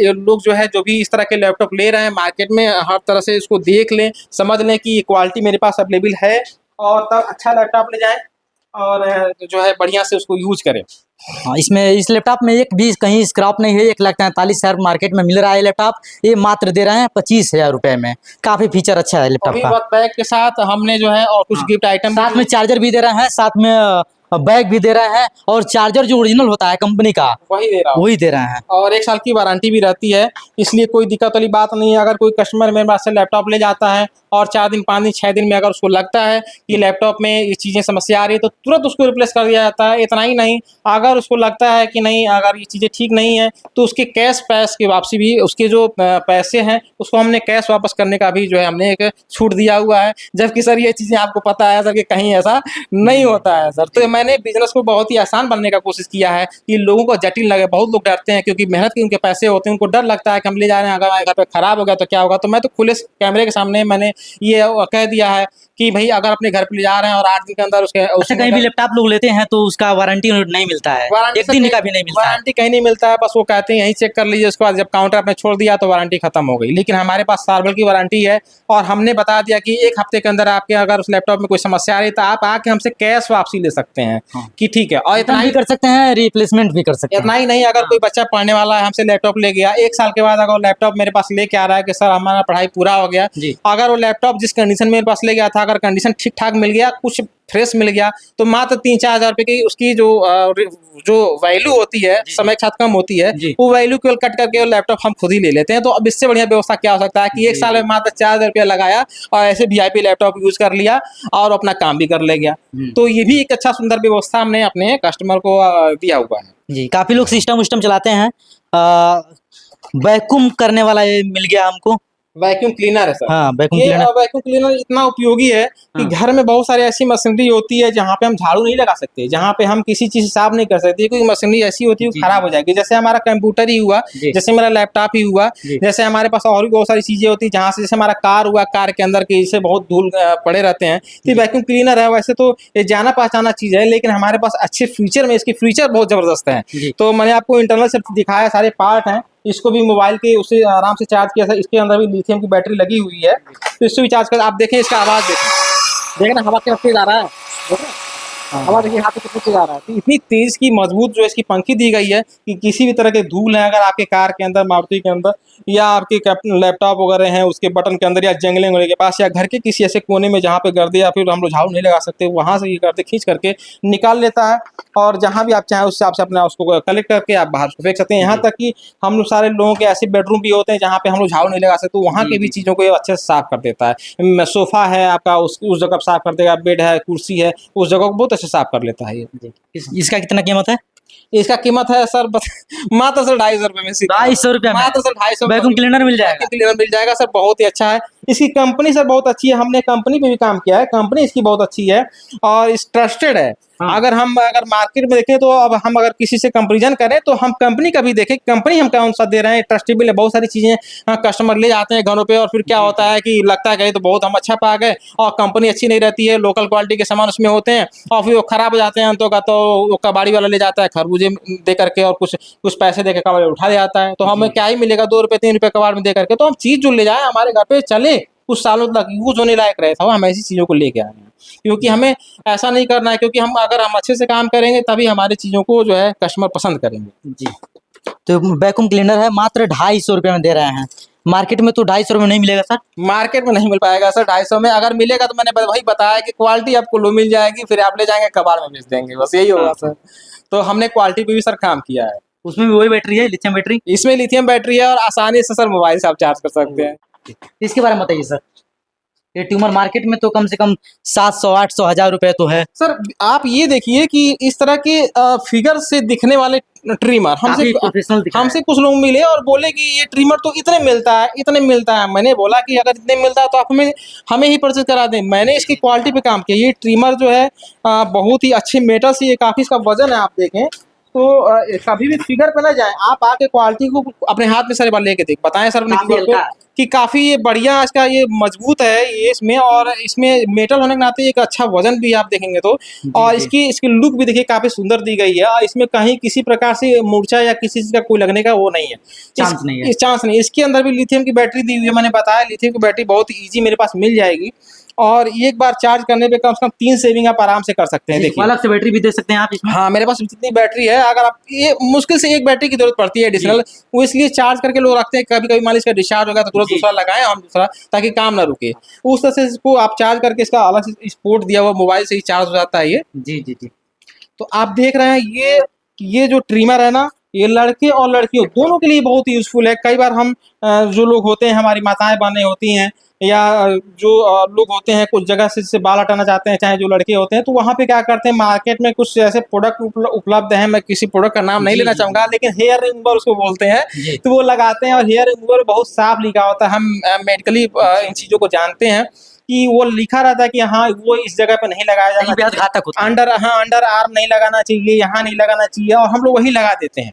ये लोग जो है जो भी इस तरह के लैपटॉप ले रहे हैं मार्केट में, हर तरह से इसको देख लें, समझ लें कि ये क्वालिटी मेरे पास अवेलेबल है, और तब अच्छा लैपटॉप ले जाएँ और जो है बढ़िया से उसको यूज़ करें। हाँ, इसमें इस लैपटॉप में एक भी कहीं स्क्रैप नहीं है। 1,43,000 मार्केट में मिल रहा है लैपटॉप, ये मात्र दे रहे हैं 25,000 रुपए में। काफ़ी फीचर अच्छा है लैपटॉप अभी का। बात बैग के साथ हमने जो है और कुछ हाँ। गिफ्ट आइटम साथ में चार्जर भी दे रहे हैं, साथ में बैग भी दे रहे हैं, और चार्जर जो ओरिजिनल होता है कंपनी का वही दे रहा हूँ। वही दे रहे हैं। और 1 साल की वारंटी भी रहती है, इसलिए कोई दिक्कत वाली बात नहीं है। अगर कोई कस्टमर मेरे पास से लैपटॉप ले जाता है और 4 दिन, 5 दिन, 6 दिन में अगर उसको लगता है कि लैपटॉप में ये चीज़ें समस्या आ रही है, तो तुरंत उसको रिप्लेस कर दिया जाता है। इतना ही नहीं, अगर उसको लगता है कि नहीं, अगर ये चीज़ें ठीक नहीं है, तो उसके कैश पैसे की वापसी भी, उसके जो पैसे हैं उसको हमने कैश वापस करने का भी जो है हमने एक छूट दिया हुआ है। जबकि सर ये चीज़ें आपको पता है सर कि कहीं ऐसा नहीं होता है सर। तो मैंने बिज़नेस को बहुत ही आसान बनाने का कोशिश किया है कि लोगों को जटिल लगे। बहुत लोग डरते हैं क्योंकि मेहनत के उनके पैसे होते हैं, उनको डर लगता है कि हम ले जा रहे हैं, अगर हमारे घर पे खराब हो गया तो क्या होगा। तो मैं तो खुले कैमरे के सामने मैंने ये कह दिया है कि भाई अगर अपने घर पे ले जा रहे हैं और 8 दिन के अंदर अच्छा, कहीं भी लैपटॉप लोग लेते हैं तो उसका वारंटी नहीं मिलता है, वारंटी एक दिन का भी नहीं मिलता है। वारंटी कहीं नहीं मिलता है, बस वो कहते हैं यहीं चेक कर लीजिए, उसके बाद जब काउंटर आपने छोड़ दिया तो वारंटी खत्म हो गई। लेकिन हमारे पास साल भर की वारंटी है, और हमने बता दिया कि 1 हफ्ते के अंदर आपके अगर उस लैपटॉप में कोई समस्या आ रही है तो आप आके हमसे कैश वापसी ले सकते हैं। हाँ। कि ठीक है। और रिटर्न भी कर सकते हैं, रिप्लेसमेंट भी कर सकते हैं। इतना ही नहीं, अगर कोई बच्चा पढ़ने वाला है, हमसे लैपटॉप ले गया, 1 साल के बाद अगर लैपटॉप मेरे पास लेके आ रहा है कि सर हमारा पढ़ाई पूरा हो गया, जी। अगर वो लैपटॉप जिस कंडीशन में मेरे पास ले गया था, अगर कंडीशन ठीक-ठाक मिल गया, कुछ फ्रेश मिल गया, तो मात्र 3-4 हज़ार रुपए की उसकी जो वैल्यू होती है, जी। समय के साथ कम होती है, जी। वो वैल्यू केवल कट करके वो लैपटॉप हम खुद ही ले लेते हैं। तो अब इससे बढ़िया व्यवस्था क्या हो सकता है कि 1 जी, साल में मात्र 4,000 रुपया लगाया और ऐसे वीआईपी लैपटॉप यूज़ कर लिया और अपना काम भी कर ले गया। तो ये भी एक अच्छा सुंदर व्यवस्था हमने अपने कस्टमर को दिया हुआ है। जी, काफ़ी लोग सिस्टम विस्टम चलाते हैं। वैक्यूम करने वाला ये मिल गया हमको, वैक्यूम क्लीनर है सर। हाँ वैक्यूम ये क्लीनर। वैक्यूम क्लीनर इतना उपयोगी है कि हाँ। घर में बहुत सारी ऐसी मशीनरी होती है जहाँ पे हम झाड़ू नहीं लगा सकते, जहाँ पे हम किसी चीज से साफ नहीं कर सकते, क्योंकि मशीनरी ऐसी होती है जी, खराब हो जाएगी। जैसे हमारा कंप्यूटर ही हुआ, जी। जैसे मेरा लैपटॉप ही हुआ, जी। जैसे हमारे पास और भी बहुत सारी चीजें होती है जहाँ से, जैसे हमारा कार हुआ, कार के अंदर के जैसे बहुत धूल पड़े रहते हैं, तो जी। वैक्यूम क्लीनर है। वैसे तो ये जाना पहचाना चीज है, लेकिन हमारे पास अच्छे फीचर में इसके फीचर बहुत जबरदस्त है। जी। तो मैंने आपको इंटरनल से दिखाया, सारे पार्ट हैं। इसको भी मोबाइल के उससे आराम से चार्ज किया था। इसके अंदर भी लिथियम की बैटरी लगी हुई है, तो इससे भी चार्ज कर। आप देखें इसका आवाज देखें ना, हवा कितना तेज आ रहा है, देख रहे हैं? हवा देखिए हाथ पे कितना तेज आ रहा है। तो इतनी तेज की मजबूत जो इसकी पंखी दी गई है कि किसी भी तरह के धूल है अगर आपके कार के अंदर, मारुति के अंदर, या आपके लैपटॉप वगैरह हैं उसके बटन के अंदर, या जंगले वगैरह के पास, या घर के किसी ऐसे कोने में जहाँ पे गर्दे या फिर हम लोग झाड़ू नहीं लगा सकते, वहाँ से ये गर्दे खींच करके निकाल लेता है, और जहाँ भी आप चाहें उस हिसाब से अपना उसको कलेक्ट करके आप बाहर उसको फेंक सकते हैं। यहाँ तक कि हम लोग सारे लोगों के ऐसे बेडरूम भी होते हैं जहाँ पे हम लोग झाड़ू नहीं लगा सकते, तो वहाँ जी, की भी जी। चीज़ों को ये अच्छे से साफ कर देता है। सोफा है आपका, उस जगह साफ कर देगा, बेड है, कुर्सी है, उस जगह को बहुत अच्छे से साफ कर लेता है ये। इसका कितना कीमत है? इसका कीमत है सर मात्र सर 250 रुपये में। 250 रुपये में मात्र सर 250 वैक्यूम क्लीनर मिल जाएगा। क्लीनर मिल जाएगा सर, बहुत ही अच्छा है। इसकी कंपनी सर बहुत अच्छी है, हमने कंपनी पे भी काम किया है, कंपनी इसकी बहुत अच्छी है और इस ट्रस्टेड है। हाँ। अगर मार्केट में देखें तो अब हम अगर किसी से कंपेरिजन करें तो हम कंपनी का भी देखें, कंपनी हम कौन सा दे रहे हैं, ट्रस्टेबल है। बहुत सारी चीजें कस्टमर ले जाते हैं घरों पे, और फिर क्या होता है कि लगता है कि तो बहुत हम अच्छा पा गए, और कंपनी अच्छी नहीं रहती है, लोकल क्वालिटी के सामान उसमें होते हैं, और फिर वो खराब हो जाते हैं अंतों का, तो वो कबाड़ी वाला ले जाता है खरबूजे दे करके, और कुछ कुछ पैसे दे के कबाड़ी उठा ले जाता है। तो हमें क्या ही मिलेगा, 2 रुपये 3 रुपये कबाड़ में दे करके। तो हम चीज जो ले जाए हमारे घर पे चले, कुछ सालों तक यूज होने लायक रहे, तो हम ऐसी चीजों को लेके आए हैं। क्योंकि हमें ऐसा नहीं करना है, क्योंकि हम अगर हम अच्छे से काम करेंगे तभी हमारी चीजों को जो है कस्टमर पसंद करेंगे। जी। तो वैक्यूम क्लीनर है, मात्र 250 रुपये में दे रहे हैं। मार्केट में तो 250 रुपये में नहीं मिलेगा सर। मार्केट में नहीं मिल पाएगा सर 250 में। अगर मिलेगा तो मैंने वही बताया कि क्वालिटी आपको लो मिल जाएगी, फिर आप ले जाएंगे कबाड़ में बेच देंगे, बस यही होगा सर। तो हमने क्वालिटी पे भी सर काम किया है। उसमें भी वही बैटरी है, लिथियम बैटरी। इसमें लिथियम बैटरी है, और आसानी से सर मोबाइल से आप चार्ज कर सकते हैं। इसके बारे में बताइए सर। ये ट्यूमर मार्केट में तो कम से कम 700 800 1000 रुपए तो है सर आप ये देखिए कि इस तरह के फिगर से दिखने वाले ट्रिमर काफी प्रोफेशनल दिख रहा है। हमसे कुछ लोग मिले और बोले कि ये ट्रिमर तो इतने मिलता है, इतने मिलता है। मैंने बोला कि अगर इतने मिलता है तो आप हमें ही परचेज करा दें। मैंने इसकी क्वालिटी पे काम किया। ये ट्रिमर जो है बहुत ही अच्छे मेटल से, ये काफ़ी इसका वजन है, आप देखें तो कभी भी फिगर पे ना जाए, आप आके क्वालिटी को अपने हाथ में सर एक बार लेके देख बताएं सर अपने काफी व्यूअर को हल्का है। कि काफ़ी ये बढ़िया इसका ये मजबूत है ये इसमें, और इसमें मेटल होने के नाते एक अच्छा वजन भी आप देखेंगे तो, और जी। इसकी लुक भी देखिए काफ़ी सुंदर दी गई है, और इसमें कहीं किसी प्रकार से मूर्छा या किसी चीज़ का कोई लगने का वो नहीं है, चांस नहीं है। चांस नहीं। इसके अंदर भी लिथियम की बैटरी दी हुई है, मैंने बताया लिथियम की बैटरी बहुत ईजी मेरे पास मिल जाएगी, और एक बार चार्ज करने पे कम से कम 3 सेविंग आप आराम से कर सकते हैं। देखिए अलग से बैटरी भी दे सकते हैं आप इसमें। हाँ, मेरे पास जितनी बैटरी है, अगर आप ये मुश्किल से एक बैटरी की जरूरत पड़ती है एडिशनल, वो इसलिए चार्ज करके लोग रखते हैं, कभी कभी मान लीजिए इसका डिस्चार्ज होगा तो तुरंत जी। दूसरा लगाएं हम दूसरा, ताकि काम ना रुके। उस तरह से इसको आप चार्ज करके, इसका अलग से पोर्ट दिया हुआ, मोबाइल से ही चार्ज हो जाता है ये। जी जी जी। तो आप देख रहे हैं ये जो ट्रिमर है ना, ये लड़के और लड़कियों दोनों के लिए बहुत ही यूजफुल है। कई बार हम जो लोग होते हैं, हमारी माताएं बहनें होती हैं, या जो लोग होते हैं कुछ जगह से बाल हटाना चाहते हैं, चाहे जो लड़के होते हैं, तो वहाँ पे क्या करते हैं, मार्केट में कुछ ऐसे प्रोडक्ट उपलब्ध हैं, मैं किसी प्रोडक्ट का नाम नहीं जी, लेना जी, चाहूँगा, लेकिन हेयर रिमूवर उसको बोलते हैं, जी। तो वो लगाते हैं, और हेयर रिमूवर बहुत साफ लिखा होता है। हम मेडिकली इन चीज़ों को जानते हैं कि वो लिखा रहता है कि हाँ वो इस जगह पे नहीं लगाया जाना कहीं भी चाहिए, घातक होता है। अंडर आर्म नहीं लगाना चाहिए, यहाँ नहीं लगाना चाहिए, और हम लोग वही लगा देते हैं।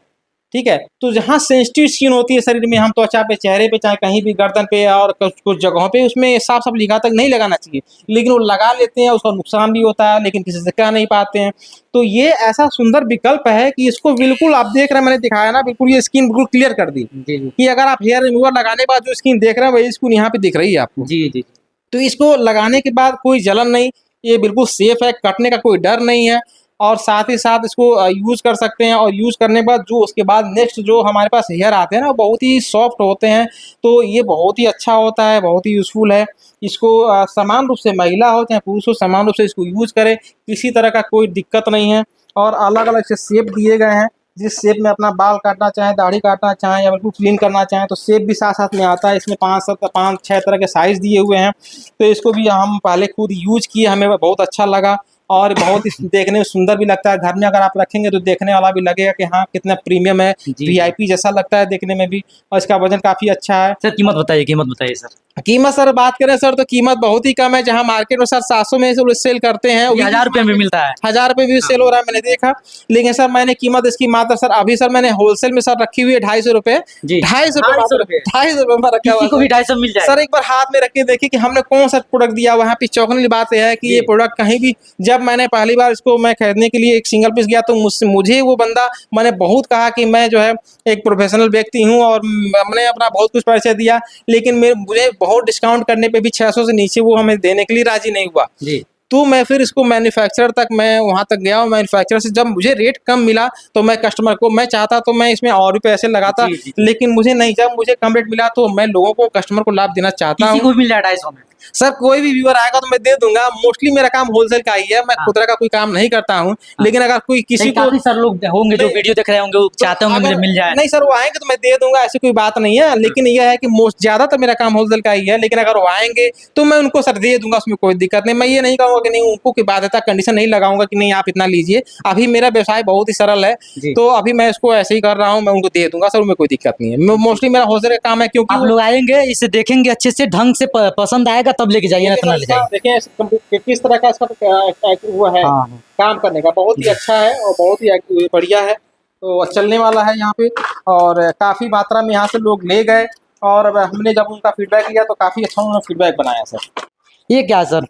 ठीक है, तो जहाँ सेंसिटिव स्किन होती है शरीर में, हम त्वचा पे, चेहरे पे, चाहे कहीं भी गर्दन पे और कुछ जगहों पे, उसमें साफ साफ लिखा तक नहीं लगाना चाहिए, लेकिन वो लगा लेते हैं, उसका नुकसान भी होता है, लेकिन किसी से कह नहीं पाते हैं। तो ये ऐसा सुंदर विकल्प है कि इसको बिल्कुल आप देख रहे हैं, मैंने दिखाया ना, बिल्कुल ये स्किन बिल्कुल क्लियर कर दी जी जी कि अगर आप हेयर रिमूवर लगाने के बाद जो स्किन देख रहे हैं वही स्किन यहाँ पे दिख रही है आपको। जी जी। तो इसको लगाने के बाद कोई जलन नहीं, ये बिल्कुल सेफ है, कटने का कोई डर नहीं है, और साथ ही साथ इसको यूज़ कर सकते हैं। और यूज़ करने के बाद जो उसके बाद नेक्स्ट जो हमारे पास हेयर आते हैं ना, वो बहुत ही सॉफ्ट होते हैं, तो ये बहुत ही अच्छा होता है, बहुत ही यूज़फुल है। इसको समान रूप से महिला हो चाहे पुरुष हो, समान रूप से इसको यूज़ करें, किसी तरह का कोई दिक्कत नहीं है। और अलग अलग से शेप दिए गए हैं, जिस शेप में अपना बाल काटना चाहें, दाढ़ी काटना चाहें, या बिल्कुल क्लीन करना चाहें, तो शेप भी साथ साथ में आता है। इसमें 5-6 तरह के साइज़ दिए हुए हैं, तो इसको भी हम पहले खुद यूज़ किए, हमें बहुत अच्छा लगा। और बहुत ही देखने में सुंदर भी लगता है। घर में अगर आप रखेंगे तो देखने वाला भी लगेगा कि हाँ कितना प्रीमियम है, जी। वीआईपी जैसा लगता है देखने में भी। और इसका वजन काफी अच्छा है। सर कीमत बताइए सर। कीमत सर बात करें सर तो कीमत बहुत ही कम है। जहां मार्केट में सर 700 में से सेल करते हैं, ये 1000 रुपये में मिलता है। 1000 रुपये भी सेल हो रहा है मैंने देखा। लेकिन सर मैंने कीमत इसकी मात्र सर अभी सर मैंने होलसेल में सर रखी हुई है 250 रुपये। जी। 250 रुपये। 250 रुपये में रखा हुआ किसी को है भी 250 मिल जाए सर। एक बार हाथ में रख के देखिए कि हमने कौन सा प्रोडक्ट दिया हुआ है। यहाँ पे चौंकने वाली बात यह है कि जी। ये प्रोडक्ट कहीं भी, जब मैंने पहली बार इसको मैं खरीदने के लिए एक सिंगल पीस गया तो मुझे वो बंदा मैंने बहुत कहा कि मैं जो है एक प्रोफेशनल व्यक्ति हूँ और मैंने अपना बहुत कुछ परिचय दिया, लेकिन मुझे बहुत डिस्काउंट करने पे भी 600 से नीचे वो हमें देने के लिए राजी नहीं हुआ। जी। तो मैं फिर इसको मैन्युफैक्चरर तक मैं वहाँ तक गया और मैन्युफैक्चरर से जब मुझे रेट कम मिला तो मैं कस्टमर को, मैं चाहता तो मैं इसमें और भी पैसे लगाता, जी, जी। लेकिन मुझे नहीं, जब मुझे कम रेट मिला तो मैं लोगों को, कस्टमर को लाभ देना चाहता किसी हूँ। को मिल रहा है 250 में। सर कोई भी व्यूअर आएगा तो मैं दे दूंगा। मोस्टली मेरा काम होलसेल का ही है, मैं हाँ। खुदरा का कोई काम नहीं करता हूँ। लेकिन अगर कोई किसी को, काफी सारे लोग होंगे जो नहीं, वीडियो देख रहे होंगे, वो चाहते होंगे मुझे अगर मिल जाए। नहीं सर वो आएंगे तो मैं दे दूंगा, ऐसी कोई बात नहीं है। लेकिन यह है कि मोस्ट ज्यादातर मेरा काम होलसेल का ही है। लेकिन अगर वो आएंगे तो मैं उनको सर दे दूंगा, उसमें कोई दिक्कत नहीं। मैं ये नहीं कहूँगा कि नहीं, उनको कोई बाध्यता कंडीशन नहीं लगाऊंगा कि नहीं आप इतना लीजिए। अभी मेरा व्यवसाय बहुत ही सरल है, जी। तो अभी मैं इसको ऐसे ही कर रहा हूँ, मैं उनको दे दूंगा सर, उसमें कोई दिक्कत नहीं है। मोस्टली मेरा होलसेल का काम है, क्योंकि आप लोग आएंगे, इसे देखेंगे अच्छे से, ढंग से पसंद आएगा तब लेके जाइए, ना इतना ले जाइए। देखिए किस तरह का इसका वो है हाँ। काम करने का, बहुत ही अच्छा है और बहुत ही बढ़िया है। तो चलने वाला है यहाँ पे, और काफ़ी मात्रा में यहाँ से लोग ले गए और अब हमने जब उनका फीडबैक लिया तो काफ़ी अच्छा उन्होंने फीडबैक बनाया सर। ये क्या है सर,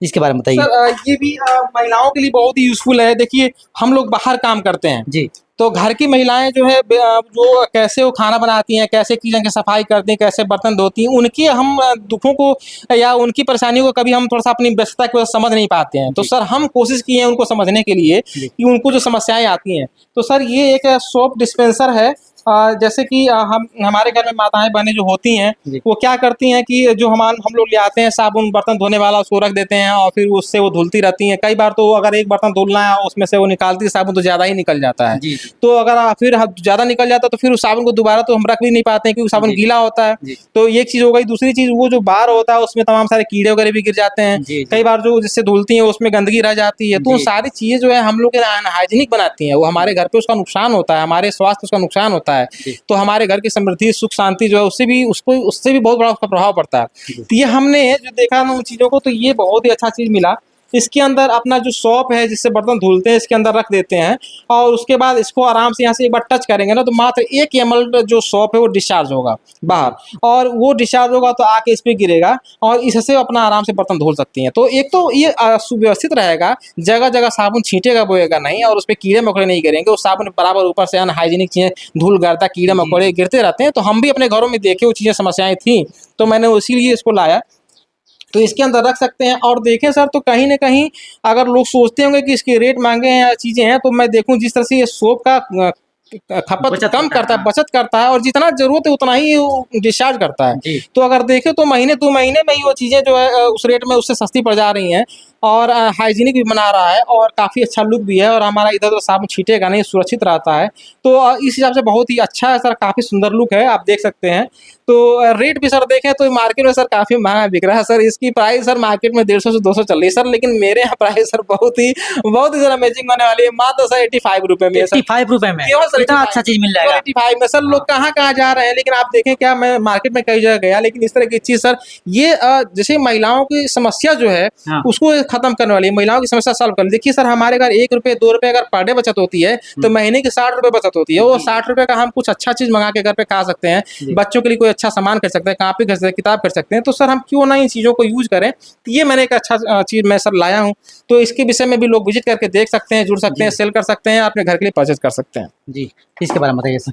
इसके बारे में बताइए। सर ये भी महिलाओं के लिए बहुत ही यूजफुल है। देखिए हम लोग बाहर काम करते हैं जी। तो घर की महिलाएं जो है जो कैसे वो खाना बनाती हैं, कैसे किचन की सफाई करती हैं, कैसे बर्तन धोती हैं, उनकी हम दुखों को या उनकी परेशानियों को कभी हम थोड़ा सा अपनी व्यस्तता की वजह से समझ नहीं पाते हैं। तो सर हम कोशिश किए हैं उनको समझने के लिए कि उनको जो समस्याएं आती हैं। तो सर ये एक सोप डिस्पेंसर है। जैसे कि हम हमारे घर में माताएं बहनें जो होती हैं वो क्या करती हैं कि जो हम लोग ले आते हैं साबुन बर्तन धोने वाला, उसको रख देते हैं और फिर उससे वो धुलती रहती हैं। कई बार तो अगर एक बर्तन धुलना है उसमें से वो निकालती है साबुन तो ज़्यादा ही निकल जाता है। जी। तो अगर फिर ज़्यादा निकल जाता है तो फिर उस साबुन को दोबारा तो हम रख भी नहीं पाते हैं क्योंकि साबुन गीला होता है। तो ये चीज़ हो गई। दूसरी चीज़, वो जो बार होता है उसमें तमाम सारे कीड़े वगैरह भी गिर जाते हैं। कई बार जो जिससे धुलती हैं उसमें गंदगी रह जाती है। तो सारी चीज़ें जो है हम लोग हाइजीनिक बनाती हैं, वो हमारे घर पे उसका नुकसान होता है, हमारे स्वास्थ्य उसका नुकसान होता है। तो हमारे घर की समृद्धि सुख शांति जो है उससे भी बहुत बड़ा उसका प्रभाव पड़ता है। तो ये हमने जो देखा ना उन चीज़ों को, तो ये बहुत ही अच्छा चीज़ मिला। इसके अंदर अपना जो सॉप है जिससे बर्तन धुलते हैं इसके अंदर रख देते हैं और उसके बाद इसको आराम से यहाँ से एक बार टच करेंगे ना तो मात्र 1 ml जो सॉप है वो डिस्चार्ज होगा बाहर, और वो डिस्चार्ज होगा तो आके इस पे गिरेगा और इससे अपना आराम से बर्तन धुल सकती हैं। तो एक तो ये सुव्यवस्थित रहेगा, जगह जगह साबुन छींटेगा बोएगा नहीं और उस पर कीड़े मकोड़े नहीं गिरेंगे। वो साबुन बराबर ऊपर से अनहाइजीनिक चीज़ें धूल गिरता, कीड़े मकोड़े गिरते रहते हैं। तो हम भी अपने घरों में देखे वो चीज़ें समस्याएं थी तो मैंने इसीलिए इसको लाया। तो इसके अंदर रख सकते हैं। और देखें सर तो कहीं न कहीं अगर लोग सोचते होंगे कि इसके रेट महंगे हैं या चीज़ें हैं, तो मैं देखूँ जिस तरह से ये सोप का खपत कम करता है, बचत करता है और जितना ज़रूरत है उतना ही वो डिस्चार्ज करता है। तो अगर देखें तो महीने 2 महीने में ही वो चीज़ें जो है उस रेट में उससे सस्ती पड़ जा रही हैं और हाइजीनिक भी बना रहा है और काफ़ी अच्छा लुक भी है और हमारा इधर-उधर साबुन छींटेगा नहीं, सुरक्षित रहता है। तो इस हिसाब से बहुत ही अच्छा है सर, काफ़ी सुंदर लुक है, आप देख सकते हैं। तो रेट भी सर देखें तो मार्केट में सर काफ़ी महंगा बिक रहा है सर। इसकी प्राइस सर मार्केट में 150 से 200 चल रही है सर, लेकिन मेरे यहाँ प्राइस सर बहुत ही सर अमेजिंग होने वाली है। मात्र सर 85 रुपये में है सर। 85 रुपये में केवल सर इतना 85 अच्छा चीज मिल जाएगा। 85 में सर लोग कहाँ जा रहे हैं। लेकिन आप देखें क्या, मैं मार्केट में कई जगह गया लेकिन इस तरह की चीज़ सर ये जैसे महिलाओं की समस्या जो है उसको खत्म करने वाली है, महिलाओं की समस्या सॉल्व कर। देखिए सर हमारे घर 1 रुपये 2 रुपये अगर पर डे बचत होती है तो महीने की 60 रुपये बचत होती है। वो 60 रुपये का हम कुछ अच्छा चीज़ मंगा के घर पे खा सकते हैं, बच्चों के लिए कोई अच्छा सामान खरीद सकते हैं, कापी खरीद सकते हैं, किताब खरीद सकते हैं। तो सर हम क्यों ना इन चीज़ों को यूज करें। तो ये मैंने एक अच्छा चीज़ मैं सर लाया हूँ। तो इसके विषय में भी लोग विजिट करके देख सकते हैं, जुड़ सकते हैं, सेल कर सकते हैं, अपने घर के लिए परचेज कर सकते हैं। जी, इसके बारे में बताइए सर,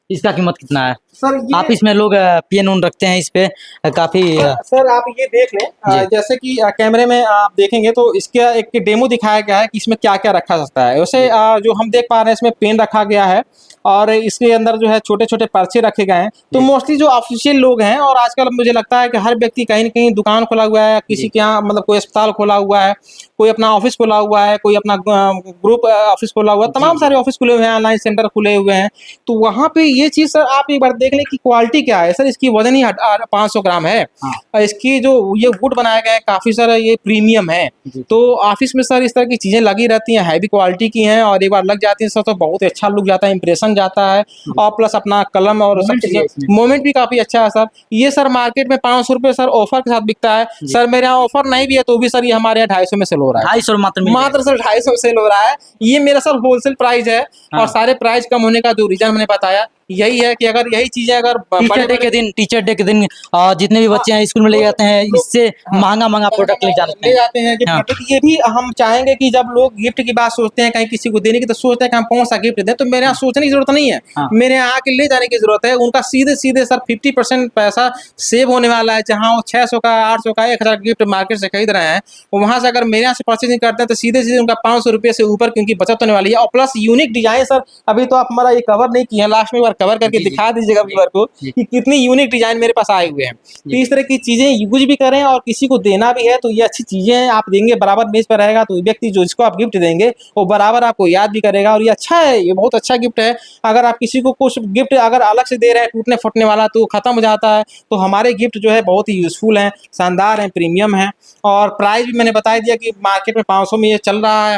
इसका कीमत कितना है सर? आप इसमें लोग पेन उन रखते हैं इस पे काफी सर आप ये देख लें, जैसे कि कैमरे में आप देखेंगे तो इसका एक डेमो दिखाया गया है कि इसमें क्या क्या रखा सकता है। वैसे जो हम देख पा रहे हैं इसमें पेन रखा गया है और इसके अंदर जो है छोटे छोटे पर्चे रखे गए हैं। तो मोस्टली जो ऑफिशियल लोग हैं और आजकल मुझे लगता है कि हर व्यक्ति कहीं न कहीं दुकान खोला हुआ है, किसी के यहाँ मतलब कोई अस्पताल खोला हुआ है, कोई अपना ऑफिस खोला हुआ है, कोई अपना ग्रुप ऑफिस खोला हुआ है, तमाम सारे ऑफिस खुले हुए हैं, ऑनलाइन सेंटर खुले हुए हैं। तो वहाँ पे ये चीज सर आप एक बार देख लें कि क्वालिटी क्या है सर। इसकी वजन ही 500 ग्राम है। हाँ। और इसकी जो ये वुड बनाया गया है काफी सारा ये प्रीमियम है। जी। तो ऑफिस में सर इस तरह की चीजें लगी रहती हैं, हैवी क्वालिटी की हैं, और एक बार लग जाती हैं सर तो बहुत ही अच्छा लुक जाता है, इंप्रेशन जाता है। और प्लस अपना कलम और सब Moment भी है चीजें, इसमें। मोमेंट भी काफी अच्छा है सर। ये सर मार्केट में 500 रुपये सर ऑफर के साथ बिकता है जी। सर। मेरे यहाँ ऑफर नहीं भी है तो भी सर ये हमारे यहाँ 250 में सेल हो रहा है। 250 मात्र मिल मात्र सर 250 में सेल हो रहा है। ये मेरा सर होलसेल प्राइस है। हाँ। और सारे प्राइस कम होने का जो रीजन मैंने बताया यही है कि अगर यही चीजें अगर टीचर डे के दिन जितने भी बच्चे हैं स्कूल में ले जाते हैं, इससे महंगा प्रोडक्ट ले जाते ले हैं। जाते हैं गिफ्ट हाँ। करते। तो ये भी हम चाहेंगे कि जब लोग गिफ्ट की बात सोचते हैं कहीं किसी को देने की, तो सोचते हैं कि हम कौन सा गिफ्ट दें। तो मेरे यहाँ सोचने की जरूरत नहीं है, हाँ। मेरे यहाँ आके ले जाने की जरूरत है। उनका सीधे सीधे सर 50% पैसा सेव होने वाला है। जहाँ वो 600 का 800 का 1000 गिफ्ट मार्केट से खरीद रहे हैं, वहां से अगर मेरे यहाँ से परचेजिंग करते हैं तो सीधे सीधे उनका 500 रुपये से ऊपर की उनकी बचत होने वाली है। और प्लस यूनिक डिजाइन सर, अभी तो आप हमारा ये कवर नहीं किया, लास्ट में एक बार कवर करके जी, जी। दिखा दीजिएगा व्यूअर को जी। कि कितनी यूनिक डिजाइन मेरे पास आए हुए हैं। तो इस तरह की चीजें यूज भी करें और किसी को देना भी है तो ये अच्छी चीजें हैं। आप देंगे बराबर मेज पर रहेगा तो व्यक्ति जो इसको आप गिफ्ट देंगे वो बराबर आपको याद भी करेगा। और ये अच्छा है, ये बहुत अच्छा गिफ्ट है। अगर आप किसी को कुछ गिफ्ट अगर अलग से दे रहे हैं टूटने फटने वाला तो खत्म हो जाता है। तो हमारे गिफ्ट जो है बहुत ही यूजफुल हैं, शानदार हैं, प्रीमियम हैं। और प्राइस भी मैंने बता दिया कि मार्केट में 500 में ये चल रहा है।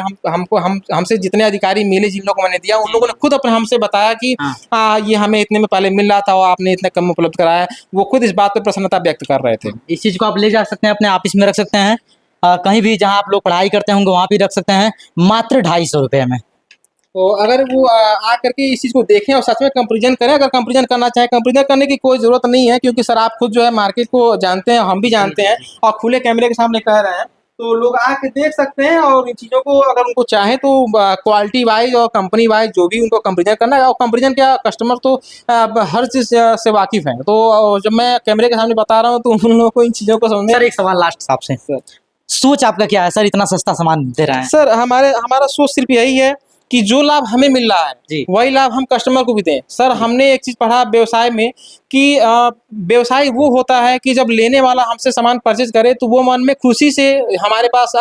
हमसे जितने अधिकारी मिले, जिन लोगों को मैंने दिया, उन लोगों ने खुद अपने हमसे बताया कि ये हमें इतने में पहले मिल रहा था और आपने इतने कम में उपलब्ध कराया। वो खुद इस बात पर प्रसन्नता व्यक्त कर रहे थे। इस चीज को आप ले जा सकते हैं, अपने ऑफिस में रख सकते हैं, कहीं भी जहाँ आप लोग पढ़ाई करते होंगे वहाँ भी रख सकते हैं, मात्र 250 रुपये में। तो अगर वो आ करके इस चीज़ को देखें और सच में कंपैरिजन करें। अगर कंपैरिजन करना चाहें, कंपैरिजन करने की कोई ज़रूरत नहीं है, क्योंकि सर आप खुद जो है मार्केट को जानते हैं, हम भी जानते हैं और खुले कैमरे के सामने कह रहे हैं। तो लोग आके देख सकते हैं और इन चीज़ों को अगर उनको चाहें तो क्वालिटी वाइज और कंपनी वाइज जो भी उनको कंपैरिजन करना है। और कंपैरिजन क्या, कस्टमर तो हर चीज़ से वाकिफ़ हैं। तो जब मैं कैमरे के सामने बता रहा हूँ तो उन लोगों को इन चीज़ों को समझने। सर एक सवाल लास्ट आपसे, सोच आपका क्या है सर, इतना सस्ता सामान दे रहे हैं? सर हमारा सोच सिर्फ यही है कि जो लाभ हमें मिल रहा जी। है वही लाभ हम कस्टमर को भी दें। सर हमने एक चीज़ पढ़ा व्यवसाय में कि व्यवसाय वो होता है कि जब लेने वाला हमसे सामान परचेज करे तो वो मन में खुशी से हमारे पास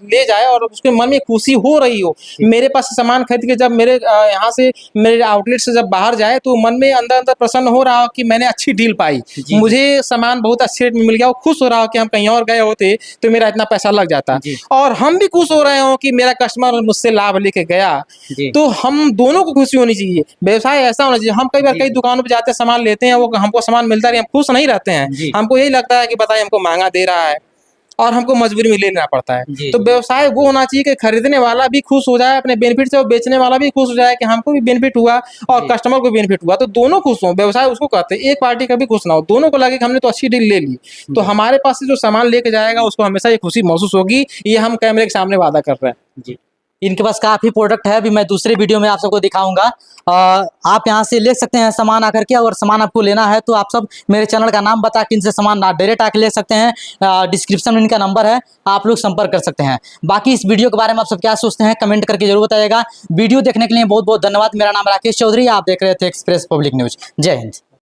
ले जाए और उसके मन में खुशी हो रही हो। मेरे पास सामान खरीद के जब मेरे यहाँ से, मेरे आउटलेट से जब बाहर जाए तो मन में अंदर अंदर प्रसन्न हो रहा हो कि मैंने अच्छी डील पाई, जी। मुझे सामान बहुत अच्छे रेट में मिल गया। वो खुश हो रहा हो कि हम कहीं और गए होते तो मेरा इतना पैसा लग जाता। जी। और हम भी खुश हो रहे हो कि मेरा कस्टमर मुझसे लाभ लेके गया। जी। तो हम दोनों को खुशी होनी चाहिए। व्यवसाय ऐसा होना चाहिए। हम कई बार जी। कई दुकानों पे जाते हैं, सामान लेते हैं, वो हमको सामान मिलता है, हम खुश नहीं रहते हैं। जी। हमको यही लगता है कि बताइए हमको महंगा दे रहा है और हमको मजबूरी में लेना पड़ता है। जी। तो व्यवसाय वो होना चाहिए कि खरीदने वाला भी खुश हो जाए अपने बेनिफिट से और बेचने वाला भी खुश हो जाए कि हमको भी बेनिफिट हुआ और जी। कस्टमर को बेनिफिट हुआ। तो दोनों खुश हों। व्यवसाय उसको कहते हैं, एक पार्टी कभी खुश ना हो, दोनों को लगे कि हमने तो अच्छी डील ले ली। तो हमारे पास से जो सामान लेके जाएगा उसको हमेशा ये खुशी महसूस होगी। ये हम कैमरे के सामने वादा कर रहे हैं। जी। इनके पास काफ़ी प्रोडक्ट है, अभी मैं दूसरे वीडियो में आप सबको दिखाऊंगा। आप यहाँ से ले सकते हैं सामान आकर के, और सामान आपको लेना है तो आप सब मेरे चैनल का नाम बता के इनसे सामान डायरेक्ट आके ले सकते हैं। डिस्क्रिप्शन में इनका नंबर है, आप लोग संपर्क कर सकते हैं। बाकी इस वीडियो के बारे में आप सब क्या सोचते हैं कमेंट करके जरूर बताइएगा। वीडियो देखने के लिए बहुत बहुत धन्यवाद। मेरा नाम राकेश चौधरी, आप देख रहे थे एक्सप्रेस पब्लिक न्यूज। जय हिंद।